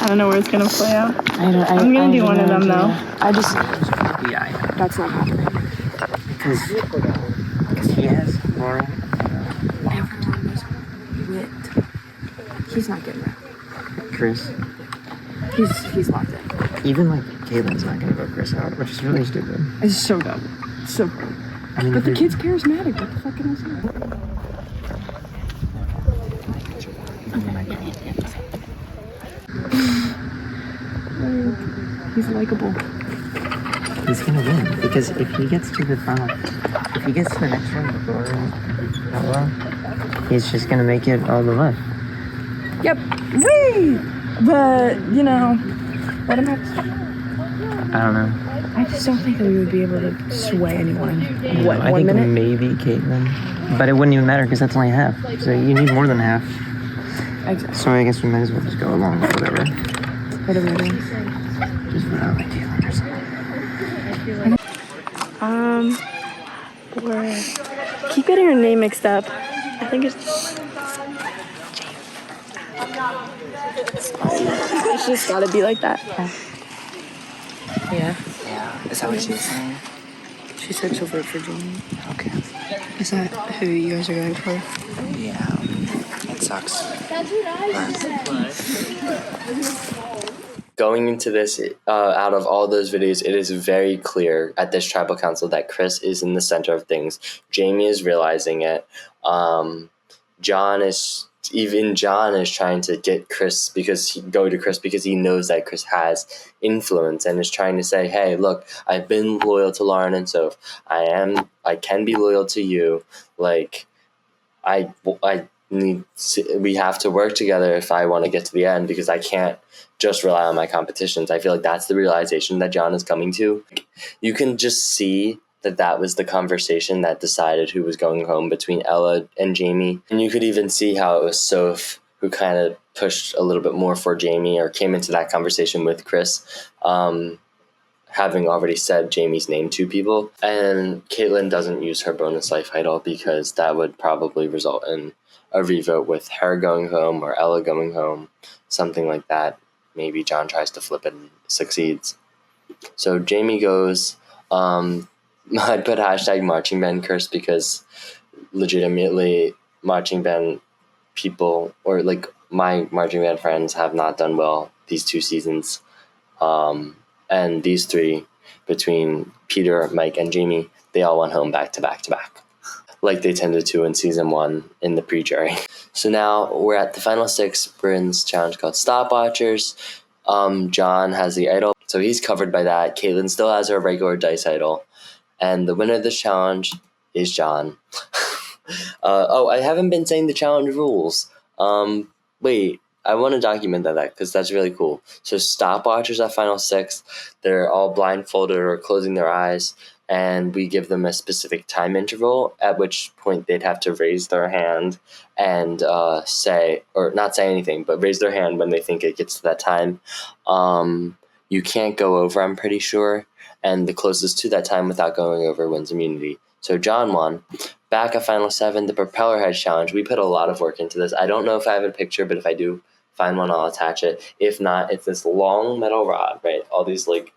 I don't know where it's gonna play out. I'm gonna do one of them, though. I just... Yeah, That's not happening. because he has Laura. Everyone was whipped. He's not getting that. Chris. He's locked in. Even like Caitlin's not gonna vote Chris out, which is really stupid. It's so dumb. So dumb. I mean, But the kid's charismatic. What the fuck can I say? He's likable. He's gonna win because if he gets to the next round before Ella, he's just gonna make it all the way. Yep. Wait. But let him have. I don't know. I just don't think that we would be able to sway anyone. What? I 1 think minute? maybe Caitlin, but it wouldn't even matter because that's only half. So you need more than half. Exactly. So I guess we might as well just go along with whatever. Whatever it is. Just vote out like Caitlin or something. Keep getting her name mixed up. I think it's just gotta be like that. Yeah. Yeah. Is that what she's saying? She said she'll vote for Jamie. Okay. Is that who you guys are going for? Yeah. It sucks. Going into this, out of all those videos, it is very clear at this tribal council that Chris is in the center of things. Jamie is realizing it. John is trying to get Chris because he knows that Chris has influence and is trying to say, hey, look, I've been loyal to Lauren and Soph. I can be loyal to you. Like, we have to work together if I want to get to the end because I can't just rely on my competitions. I feel like that's the realization that John is coming to. You can just see that was the conversation that decided who was going home between Ella and Jamie. And you could even see how it was Soph who kind of pushed a little bit more for Jamie or came into that conversation with Chris, having already said Jamie's name to people. And Caitlin doesn't use her bonus life idol because that would probably result in a revote with her going home or Ella going home, something like that. Maybe John tries to flip it and succeeds. So Jamie goes. I'd put hashtag marching band curse because legitimately marching band people or like my marching band friends have not done well these 2 seasons. And these 3, between Peter, Mike, and Jamie, they all went home back to back to back, like they tended to in season 1 in the pre-jury. So now we're at the final 6. We're in this challenge called Stopwatchers. John has the idol, so he's covered by that. Caitlin still has her regular dice idol. And the winner of this challenge is John. I haven't been saying the challenge rules. Wait, I want to document that because that's really cool. So stopwatchers at final 6, they're all blindfolded or closing their eyes, and we give them a specific time interval, at which point they'd have to raise their hand and not say anything, but raise their hand when they think it gets to that time. You can't go over, I'm pretty sure. And the closest to that time without going over wins immunity. So John won. Back at Final 7, the Propeller Head Challenge. We put a lot of work into this. I don't know if I have a picture, but if I do find one, I'll attach it. If not, it's this long metal rod, right? All these like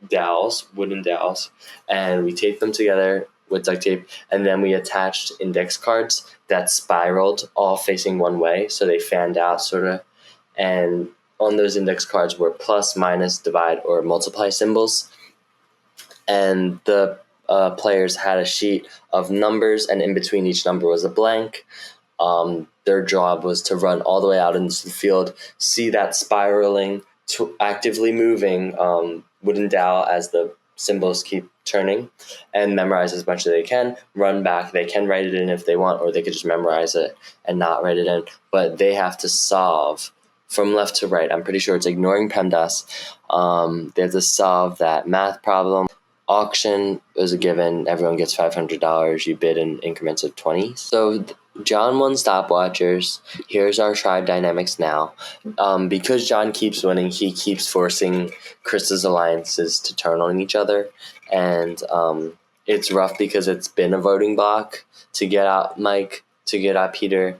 dowels, wooden dowels. And we taped them together with duct tape. And then we attached index cards that spiraled all facing one way. So they fanned out sort of. And on those index cards were plus, minus, divide, or multiply symbols. And the players had a sheet of numbers, and in between each number was a blank. Their job was to run all the way out into the field, see that spiraling, actively moving wooden dowel as the symbols keep turning, and memorize as much as they can, run back. They can write it in if they want, or they could just memorize it and not write it in. But they have to solve from left to right. I'm pretty sure it's ignoring PEMDAS. They have to solve that math problem. auction is a given. Everyone gets $500. You bid in increments of 20. So John won stopwatchers. Here's our tribe dynamics now. Because John keeps winning, he keeps forcing Chris's alliances to turn on each other. And it's rough because it's been a voting block to get out Mike, to get out Peter,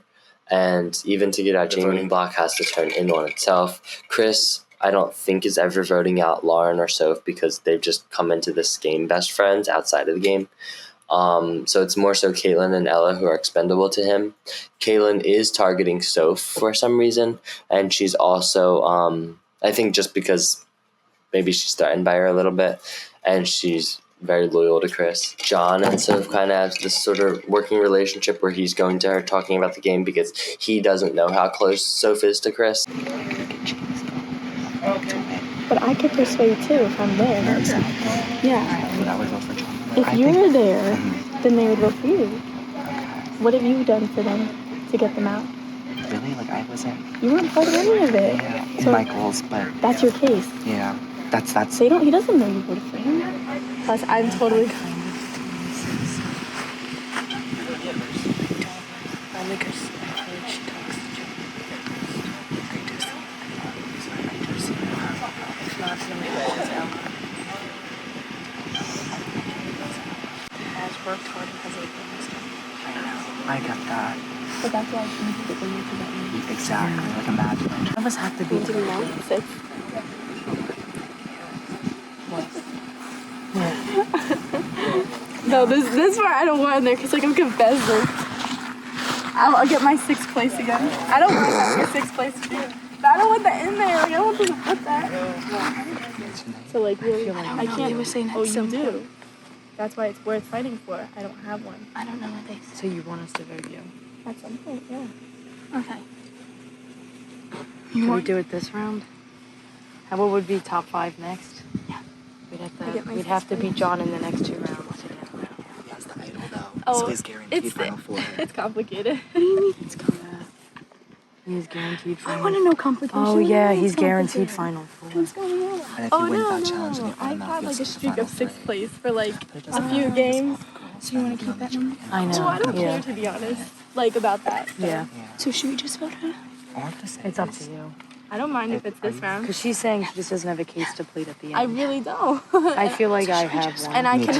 and even to get out Jamie. The voting block has to turn in on itself. Chris, I don't think, is ever voting out Lauren or Soph because they've just come into this game best friends outside of the game. So it's more so Caitlin and Ella who are expendable to him. Caitlin is targeting Soph for some reason, and she's also, I think just because maybe she's threatened by her a little bit, and she's very loyal to Chris. John and Soph kind of have this sort of working relationship where he's going to her talking about the game because he doesn't know how close Soph is to Chris. But I could persuade too if I'm there. Yeah. If you were there, then they would vote for you. What have you done for them to get them out? Really? Like, I wasn't... You weren't part of any of it. Yeah, in So my goals, but... that's your case. Yeah, that's... He doesn't know you voted for him. Plus, I'm totally... Worked hard and has a I got that. But that's why you need to get them to that. Exactly, like imagine. None of us have to be Do you know? 6. No, this part I don't want in there because like I'm confessing. I'll get my 6th place again. I don't mind having a 6th place again. But I don't want that in there. Like, I don't want them to put that. So like really, I can't. They were saying that you do. That's why it's worth fighting for. I don't have one. I don't know what they So you want us to vote you? At some point, yeah. Okay. Can we do it this round? What would be top 5 next? Yeah. We'd have to beat John in the next 2 rounds. That's the idol, though. Oh, so he's guaranteed Final Four. It's complicated. What do you mean? It's combat. He's guaranteed I final. want to know complications. Oh yeah, he's guaranteed Final Four. What's going on? And if you win that challenge, then you I've automatically had like a get streak to of the 6th place for like a few games. So you want to keep that number? I know. So I don't yeah. care to be honest, like about that. So. Yeah. So should we just vote her? It's up to you. I don't mind if it's this round. Because she's saying she just doesn't have a case to plead at the end. I really don't. I feel like I have one. And I can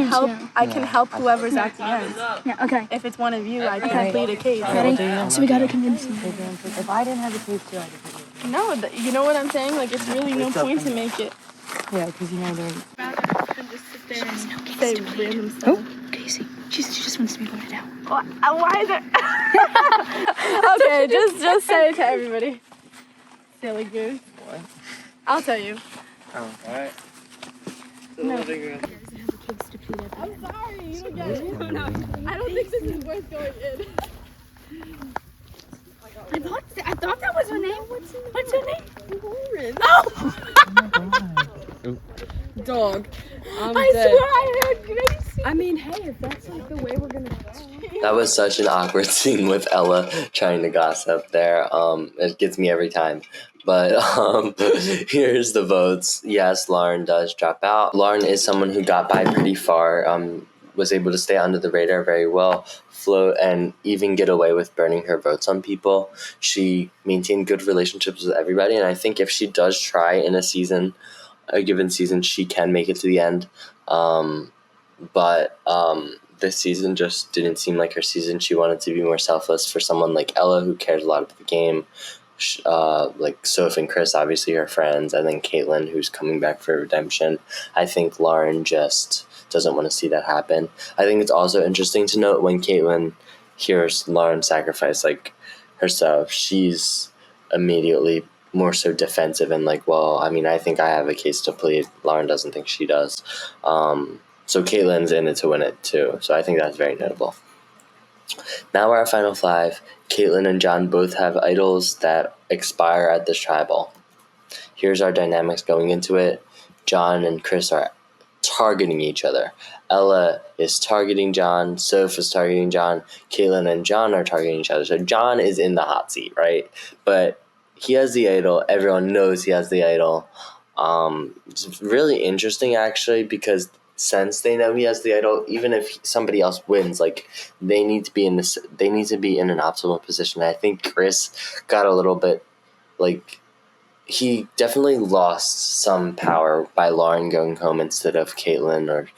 help. I can help whoever's at the end. Yeah. Okay. If it's one of you, I can plead a case. Ready? So we gotta convince them. If I didn't have a case too, I'd have pleaded. No, you know what I'm saying? Like it's really no point to make it. Yeah, because you know they're. Just sit there and say random stuff. Oh, Casey. She just wants to be voted out. Why is it? Okay, just say it to everybody. Silly goose. What? I'll tell you. Oh. Alright. No. I'm sorry, you don't get it. I don't think this is worth going in. I thought that was her name. What's her name? Lauren. Oh! Dog. I swear I heard Gracie. I mean, hey, if that's like the way we're gonna go. That was such an awkward scene with Ella trying to gossip there. It gets me every time. But here's the votes. Yes, Lauren does drop out. Lauren is someone who got by pretty far, was able to stay under the radar very well, float, and even get away with burning her votes on people. She maintained good relationships with everybody, and I think if she does try in a given season, she can make it to the end. But this season just didn't seem like her season. She wanted to be more selfless for someone like Ella, who cares a lot about the game. Like Soph and Chris, obviously her friends, and then Caitlin, who's coming back for redemption. I think Lauren just doesn't want to see that happen. I think it's also interesting to note when Caitlin hears Lauren sacrifice like herself, she's immediately more so defensive and like, well, I mean, I think I have a case to plead. Lauren doesn't think she does. So Caitlin's in it to win it too. So I think that's very notable. Now we're at Final 5. Caitlin and John both have idols that expire at this tribal. Here's our dynamics going into it. John and Chris are targeting each other. Ella is targeting John. Soph is targeting John. Caitlin and John are targeting each other. So John is in the hot seat, right? But he has the idol. Everyone knows he has the idol. It's really interesting, actually, because since they know he has the idol, even if somebody else wins, like, they need to be in an optimal position. I think Chris got a little bit, like, he definitely lost some power by Lauren going home instead of Caitlin or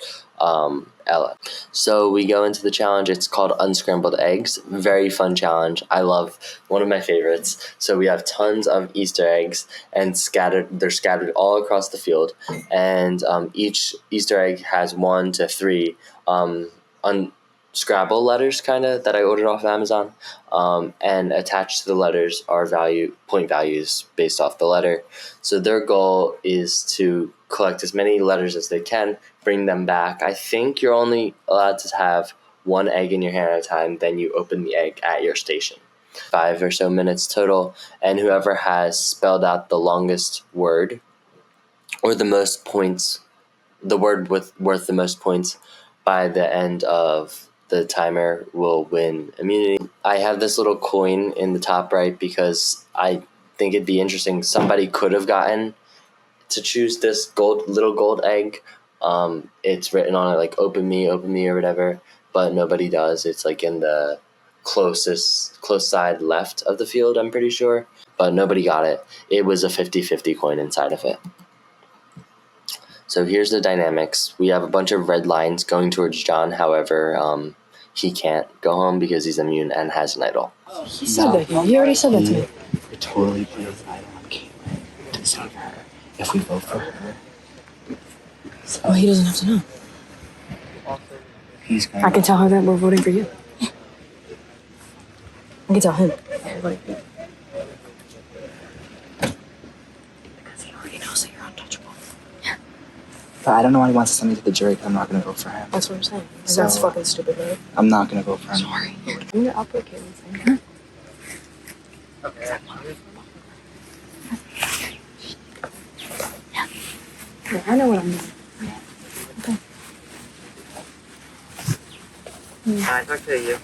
Ella. So we go into the challenge. It's called Unscrambled Eggs. Very fun challenge. I love, one of my favorites. So we have tons of Easter eggs and they're scattered all across the field. And each Easter egg has 1 to 3 Scrabble letters, kind of, that I ordered off Amazon, and attached to the letters are point values based off the letter. So their goal is to collect as many letters as they can, bring them back. I think you're only allowed to have 1 egg in your hand at a time, then you open the egg at your station. 5 or so minutes total, and whoever has spelled out the longest word, or the most points, the word worth the most points by the end of the timer, will win immunity. I have this little coin in the top right because I think it'd be interesting. Somebody could have gotten to choose this little gold egg. It's written on it like open me or whatever, but nobody does. It's like in the close side left of the field, I'm pretty sure, but nobody got it. It was a 50-50 coin inside of it. So here's the dynamics. We have a bunch of red lines going towards John. However, he can't go home because he's immune and has an idol. He said that. He already said that to me. It totally put his idol on Caitlin to save her. If we vote for her, Well, he doesn't have to know. he's going I can tell her that we're voting for you. I can tell him. Because he already knows that you're untouchable. But I don't know why he wants to send me to the jury because I'm not going to vote for him. That's what I'm saying. So- That's fucking stupid, right? I'm not going to vote for him. Sorry. I'm gonna upload Caitlin's thing. Yeah, I know what I'm doing. Okay. Can I talk to you?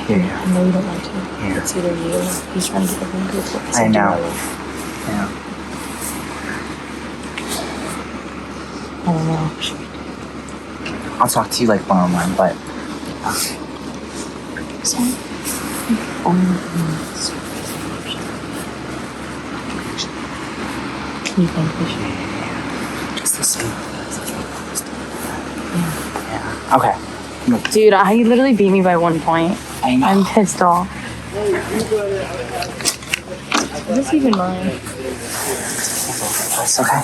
Here. I know you don't want to. Yeah. It's either you or he's trying to get everyone to focus I on know. Joe. I don't know. I'll talk to you like one-on-one, but Sorry. Can you think we should? just to see. Yeah. Okay. Dude, he literally beat me by 1 point. I know. I'm pissed off. Is this even mine? It's okay.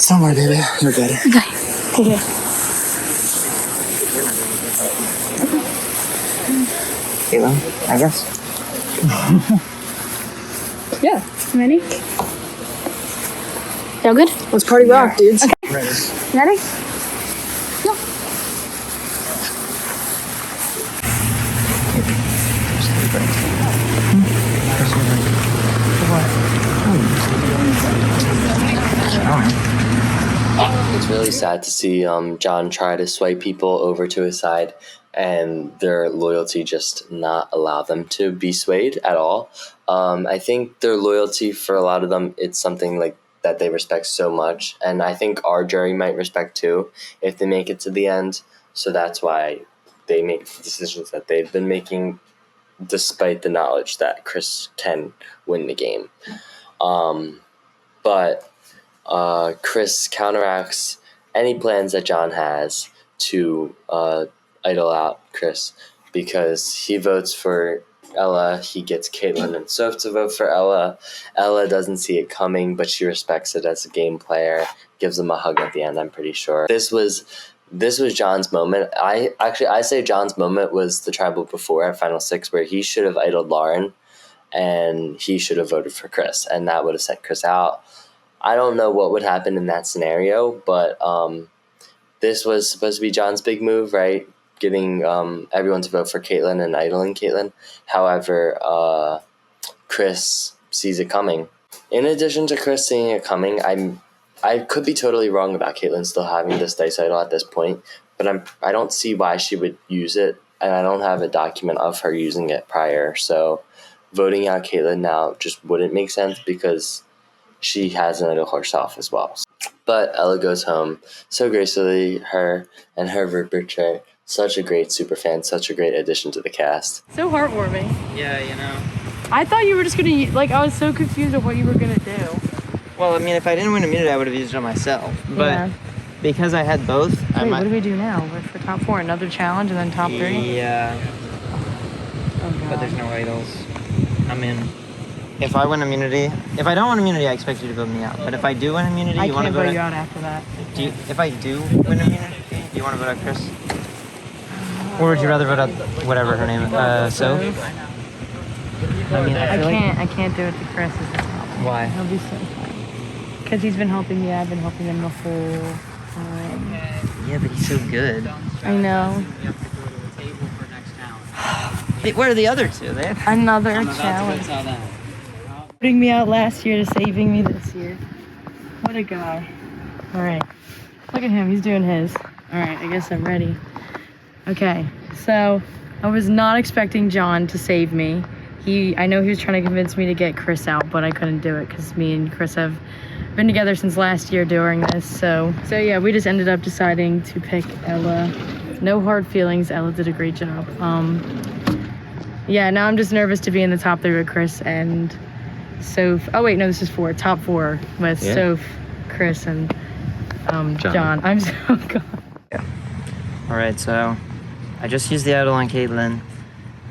Don't worry, baby. You're good. Okay. Caitlin, I guess. Yeah. Ready? Y'all good? Let's party rock, dudes. Okay. Ready? Go. It's really sad to see John try to sway people over to his side and their loyalty just not allow them to be swayed at all. I think their loyalty, for a lot of them, it's something like that they respect so much, and I think our jury might respect too if they make it to the end. So that's why they make the decisions that they've been making, despite the knowledge that Chris can win the game. But Chris counteracts any plans that John has to idle out Chris, because he votes for Ella. He gets Caitlin and Soph to vote for Ella. Ella doesn't see it coming, but she respects it as a game player, gives him a hug at the end, I'm pretty sure. This was John's moment. I say John's moment was the tribal before at Final 6, where he should have idled Lauren and he should have voted for Chris, and that would have sent Chris out. I don't know what would happen in that scenario, but this was supposed to be John's big move, right? Getting everyone to vote for Caitlin and idling Caitlin. However, Chris sees it coming. In addition to Chris seeing it coming, I could be totally wrong about Caitlin still having this dice idol at this point, but I don't see why she would use it, and I don't have a document of her using it prior. So voting out Caitlin now just wouldn't make sense, because she hasn't let herself as well. But Ella goes home so gracefully. Her and her Rupert Trey, such a great superfan, such a great addition to the cast. So heartwarming. Yeah, you know. I thought you were just gonna, like, I was so confused of what you were gonna do. Well, I mean, if I didn't win immunity, I would have used it on myself. But Yeah. because I had both, I Wait, might... what do we do now? We're for top 4, another challenge, and then top 3? Yeah. Oh, God. But there's no idols. I mean, if I win immunity, if I don't win immunity, I expect you to vote me out. But if I do win immunity, I you want to can't vote vote you out after that. If I do win immunity, do you want to vote out Chris? Or would you rather vote out whatever her name is? Soph? I mean, I can't do it to Chris as the top. Why? He'll be so fun. Because he's been helping me. I've been helping him the whole time. Yeah, but he's so good. I know. Hey, where are the other two? Another challenge. Putting me out last year to saving me this year. What a guy. All right. Look at him. He's doing his. All right. I guess I'm ready. Okay. So I was not expecting John to save me. I know he was trying to convince me to get Chris out, but I couldn't do it because me and Chris have been together since last year during this. So yeah, we just ended up deciding to pick Ella. No hard feelings. Ella did a great job. Yeah, now I'm just nervous to be in the top 3 with Chris and Soph. Oh wait, no, this is 4. Top 4 with Soph, Chris, and John. I'm so gone. Yeah. All right, so I just used the idol on Caitlin.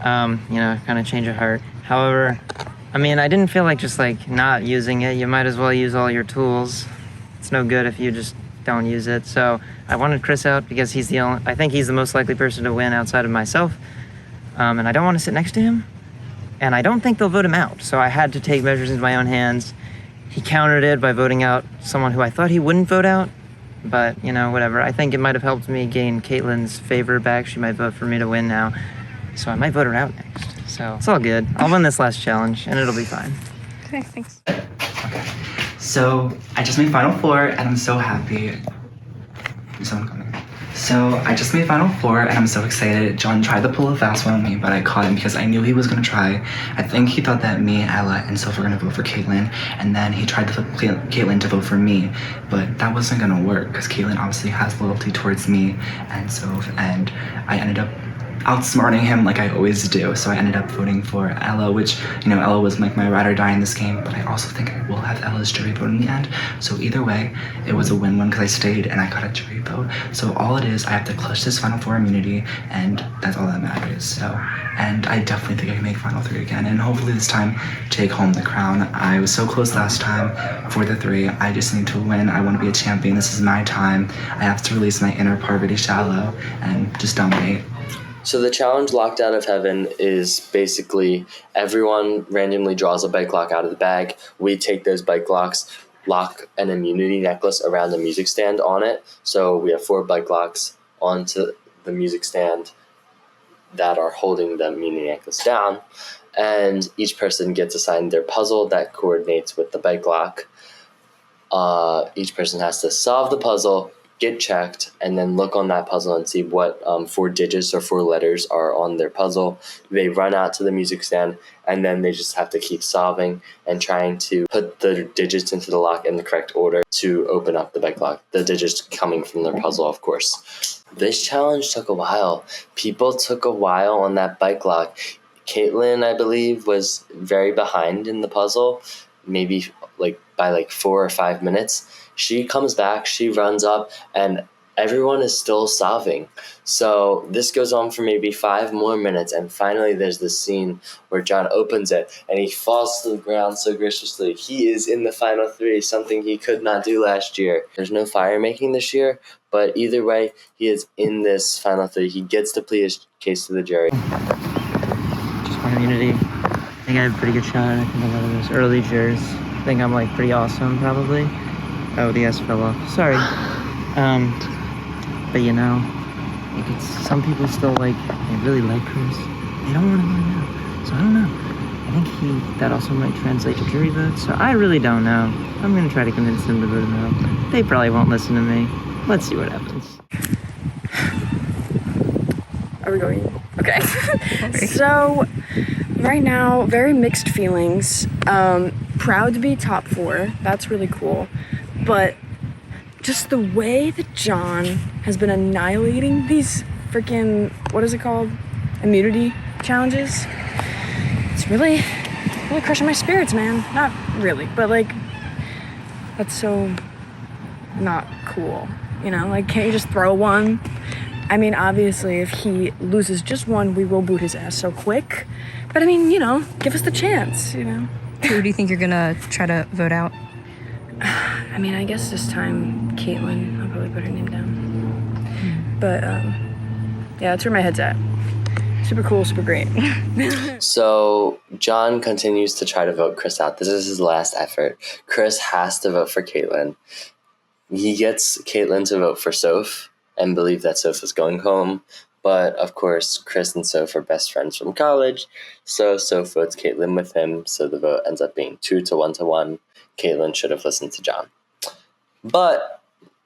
You know, kind of change of heart. However, I mean, I didn't feel like just like not using it. You might as well use all your tools. It's no good if you just don't use it. So I wanted Chris out because I think he's the most likely person to win outside of myself. And I don't want to sit next to him. And I don't think they'll vote him out. So I had to take measures into my own hands. He countered it by voting out someone who I thought he wouldn't vote out. But, you know, whatever. I think it might have helped me gain Caitlin's favor back. She might vote for me to win now. So I might vote her out next. So it's all good. I'll win this last challenge, and it'll be fine. Okay, thanks. Okay. So I just made Final 4, and I'm so happy. Is someone coming? So I just made Final 4, and I'm so excited. John tried to pull a fast one on me, but I caught him because I knew he was going to try. I think he thought that me, Ella, and Soph were going to vote for Caitlin, and then he tried to flip Caitlin to vote for me, but that wasn't going to work because Caitlin obviously has loyalty towards me and Soph, and I ended up outsmarting him like I always do. So I ended up voting for Ella, which, you know, Ella was like my ride or die in this game, but I also think I will have Ella's jury vote in the end. So either way, it was a win-win because I stayed and I got a jury vote. So all it is, I have to clutch this Final 4 immunity, and that's all that matters. So, and I definitely think I can make Final 3 again, and hopefully this time take home the crown. I was so close last time for the 3. I just need to win. I want to be a champion. This is my time. I have to release my inner Parvati Shallow and just dominate. So the challenge Locked Out of Heaven is basically everyone randomly draws a bike lock out of the bag. We take those bike locks, lock an immunity necklace around the music stand on it. So we have 4 bike locks onto the music stand that are holding the immunity necklace down. And each person gets assigned their puzzle that coordinates with the bike lock. Each person has to solve the puzzle, get checked, and then look on that puzzle and see what 4 digits or 4 letters are on their puzzle. They run out to the music stand, and then they just have to keep solving and trying to put the digits into the lock in the correct order to open up the bike lock. The digits coming from their puzzle, of course. This challenge took a while. People took a while on that bike lock. Caitlin, I believe, was very behind in the puzzle, maybe by 4 or 5 minutes. She comes back, she runs up, and everyone is still solving. So this goes on for maybe 5 more minutes, and finally there's this scene where John opens it, and he falls to the ground so graciously. He is in the Final 3, something he could not do last year. There's no fire making this year, but either way, he is in this Final 3. He gets to plead his case to the jury. Just one immunity. I think I have a pretty good shot. I think a lot of those early jurors think I'm pretty awesome, probably. Oh, the S fell off. Sorry. But you know, some people still they really like Chris. They don't want to vote him out. So I don't know. I think that also might translate to jury votes. So I really don't know. I'm going to try to convince them to vote him out. They probably won't listen to me. Let's see what happens. Are we going? Okay. So, right now, very mixed feelings. proud to be top 4. That's really cool. But just the way that John has been annihilating these freaking, what is it called? Immunity challenges. It's really crushing my spirits, man. Not really, but like, that's so not cool. You know, like, can't you just throw one? I mean, obviously, if he loses just one, we will boot his ass so quick. But I mean, you know, give us the chance, you know. Who do you think you're gonna try to vote out? I mean, I guess this time, Caitlin, I'll probably put her name down. But, yeah, that's where my head's at. Super cool, super great. So John continues to try to vote Chris out. This is his last effort. Chris has to vote for Caitlin. He gets Caitlin to vote for Soph and believe that Soph is going home. But, of course, Chris and Soph are best friends from college, so Soph votes Caitlin with him, so the vote ends up being 2 to 1 to 1. Caitlin should have listened to John. But,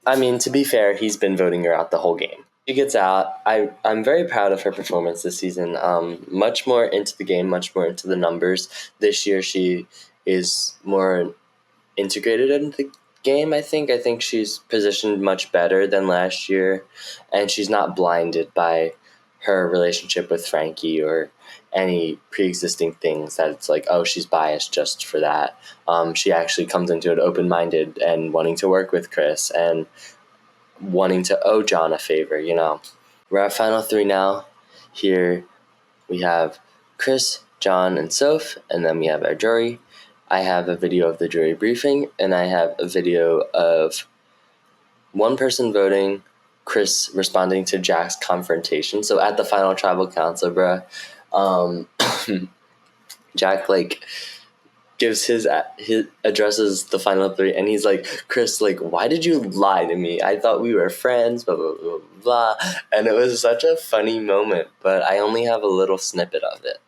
I mean, to be fair, he's been voting her out the whole game. She gets out. I'm very proud of her performance this season. Much more into the game, much more into the numbers. This year she is more integrated into the game, I think. I think she's positioned much better than last year, and she's not blinded by her relationship with Frankie or any pre-existing things that it's like, oh, she's biased just for that. She actually comes into it open-minded and wanting to work with Chris and wanting to owe John a favor, you know. We're at final 3 now. Here we have Chris, John, and Soph, and then we have our jury. I have a video of the jury briefing, and I have a video of one person voting, Chris responding to Jack's confrontation. So at the final tribal council, Jack, like, gives his addresses the final 3, and he's like, Chris, like, why did you lie to me? I thought we were friends, blah, blah, blah, blah. And it was such a funny moment, but I only have a little snippet of it.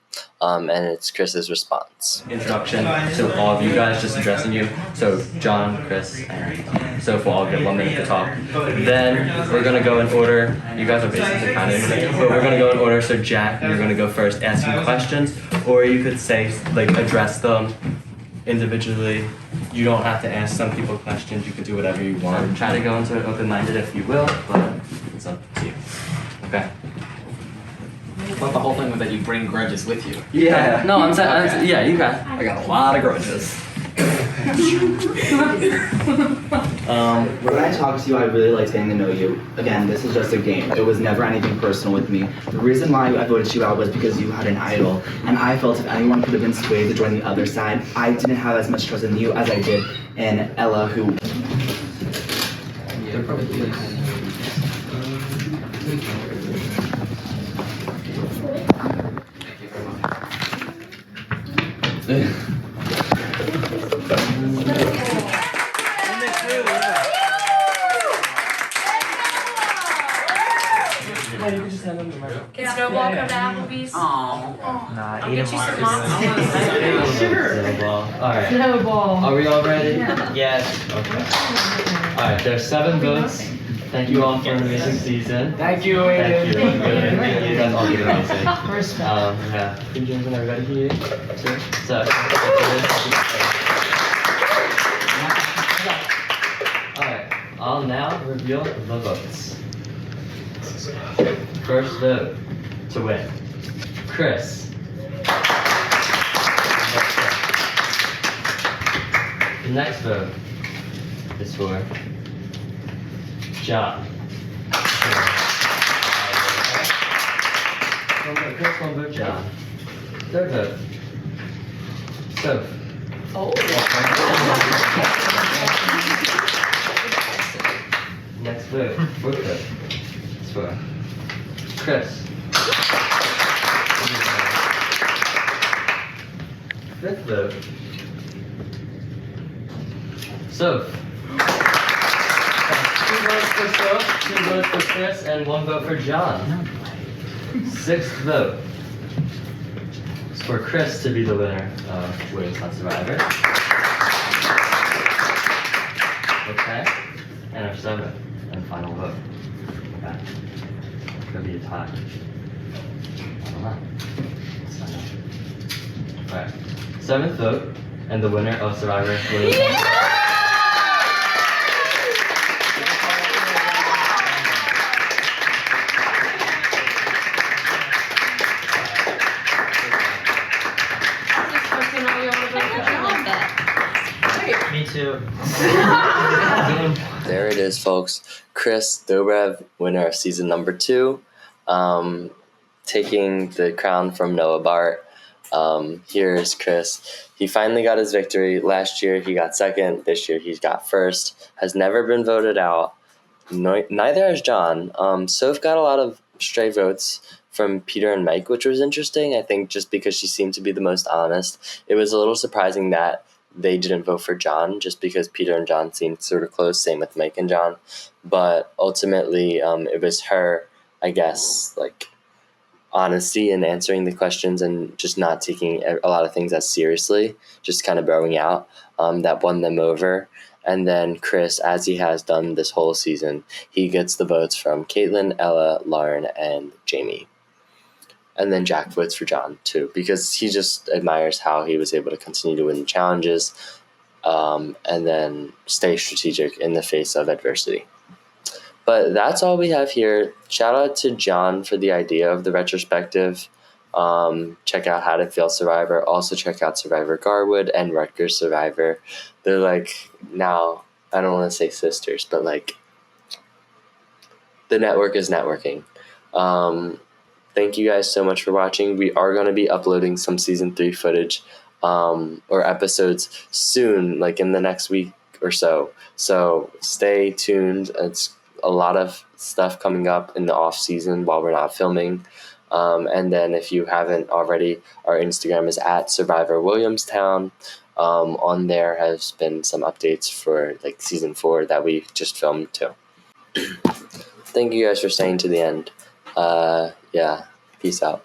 And it's Chris's response. Introduction to all of you guys, just addressing you. So John, Chris, and Soph will all get 1 minute to talk. Then we're gonna go in order. You guys are basically kind of, but we're gonna go in order. So Jack, you're gonna go first, asking questions, or you could say, like, address them individually. You don't have to ask some people questions. You could do whatever you want. Try to go into it open-minded if you will, but it's up to you. Okay. But the whole thing was that you bring grudges with you. Yeah. No, I'm saying, yeah, you got. I got a lot of grudges. When I talk to you, I really like getting to know you. Again, this is just a game. It was never anything personal with me. The reason why I voted you out was because you had an idol, and I felt if anyone could have been swayed to join the other side, I didn't have as much trust in you as I did in Ella, who... Yeah, probably. Can Snowball come to Applebee's? Nah, I'll eat get them you some all. monster. Snowball. Alright. Snowball. Are we all ready? Yes. Okay. Alright, there's 7 votes. Thank you all for an amazing season. Thank you, Aidan. Thank you. You guys all did amazing. Respect. Yeah. Good games and everybody here. So, alright, I'll now reveal the votes. First vote to win, Chris. The next vote is for John. One vote Chris, 1 vote John. Third vote, Soph. Oh. Next vote, fourth vote, is for Chris. Fifth vote, Soph. 2 votes for Soph, 2 votes for Chris, and 1 vote for John. Sixth vote is for Chris to be the winner of Williamstown Survivor. Okay, and our 7th and final vote. Okay. Could be a tie. I don't know. Let's find out. Alright. 7th vote, and the winner of Survivor Williamstown. Me too. There it is, folks. Chris Dobrev, winner of season number 2, taking the crown from Noah Bart. Here's Chris. He finally got his victory. Last year he got second. This year he got first. Has never been voted out. Neither has John. Soph got a lot of stray votes from Peter and Mike, which was interesting. I think just because she seemed to be the most honest. It was a little surprising that they didn't vote for John, just because Peter and John seemed sort of close. Same with Mike and John. But ultimately, it was her, I guess, like, honesty in answering the questions and just not taking a lot of things as seriously, just kind of bowing out, that won them over. And then Chris, as he has done this whole season, he gets the votes from Caitlin, Ella, Lauren, and Jamie. And then Jack votes for John, too, because he just admires how he was able to continue to win challenges, and then stay strategic in the face of adversity. But that's all we have here. Shout out to John for the idea of the retrospective. Check out How to Fail Survivor. Also check out Survivor Garwood and Rutgers Survivor. They're like, now, I don't want to say sisters, but like, the network is networking. Thank you guys so much for watching. We are going to be uploading some season 3 footage, or episodes soon, like in the next week or so. So stay tuned. It's a lot of stuff coming up in the off season while we're not filming. And then if you haven't already, our Instagram is at Survivor Williamstown. On there has been some updates for like season 4 that we just filmed too. Thank you guys for staying to the end. Yeah, peace out.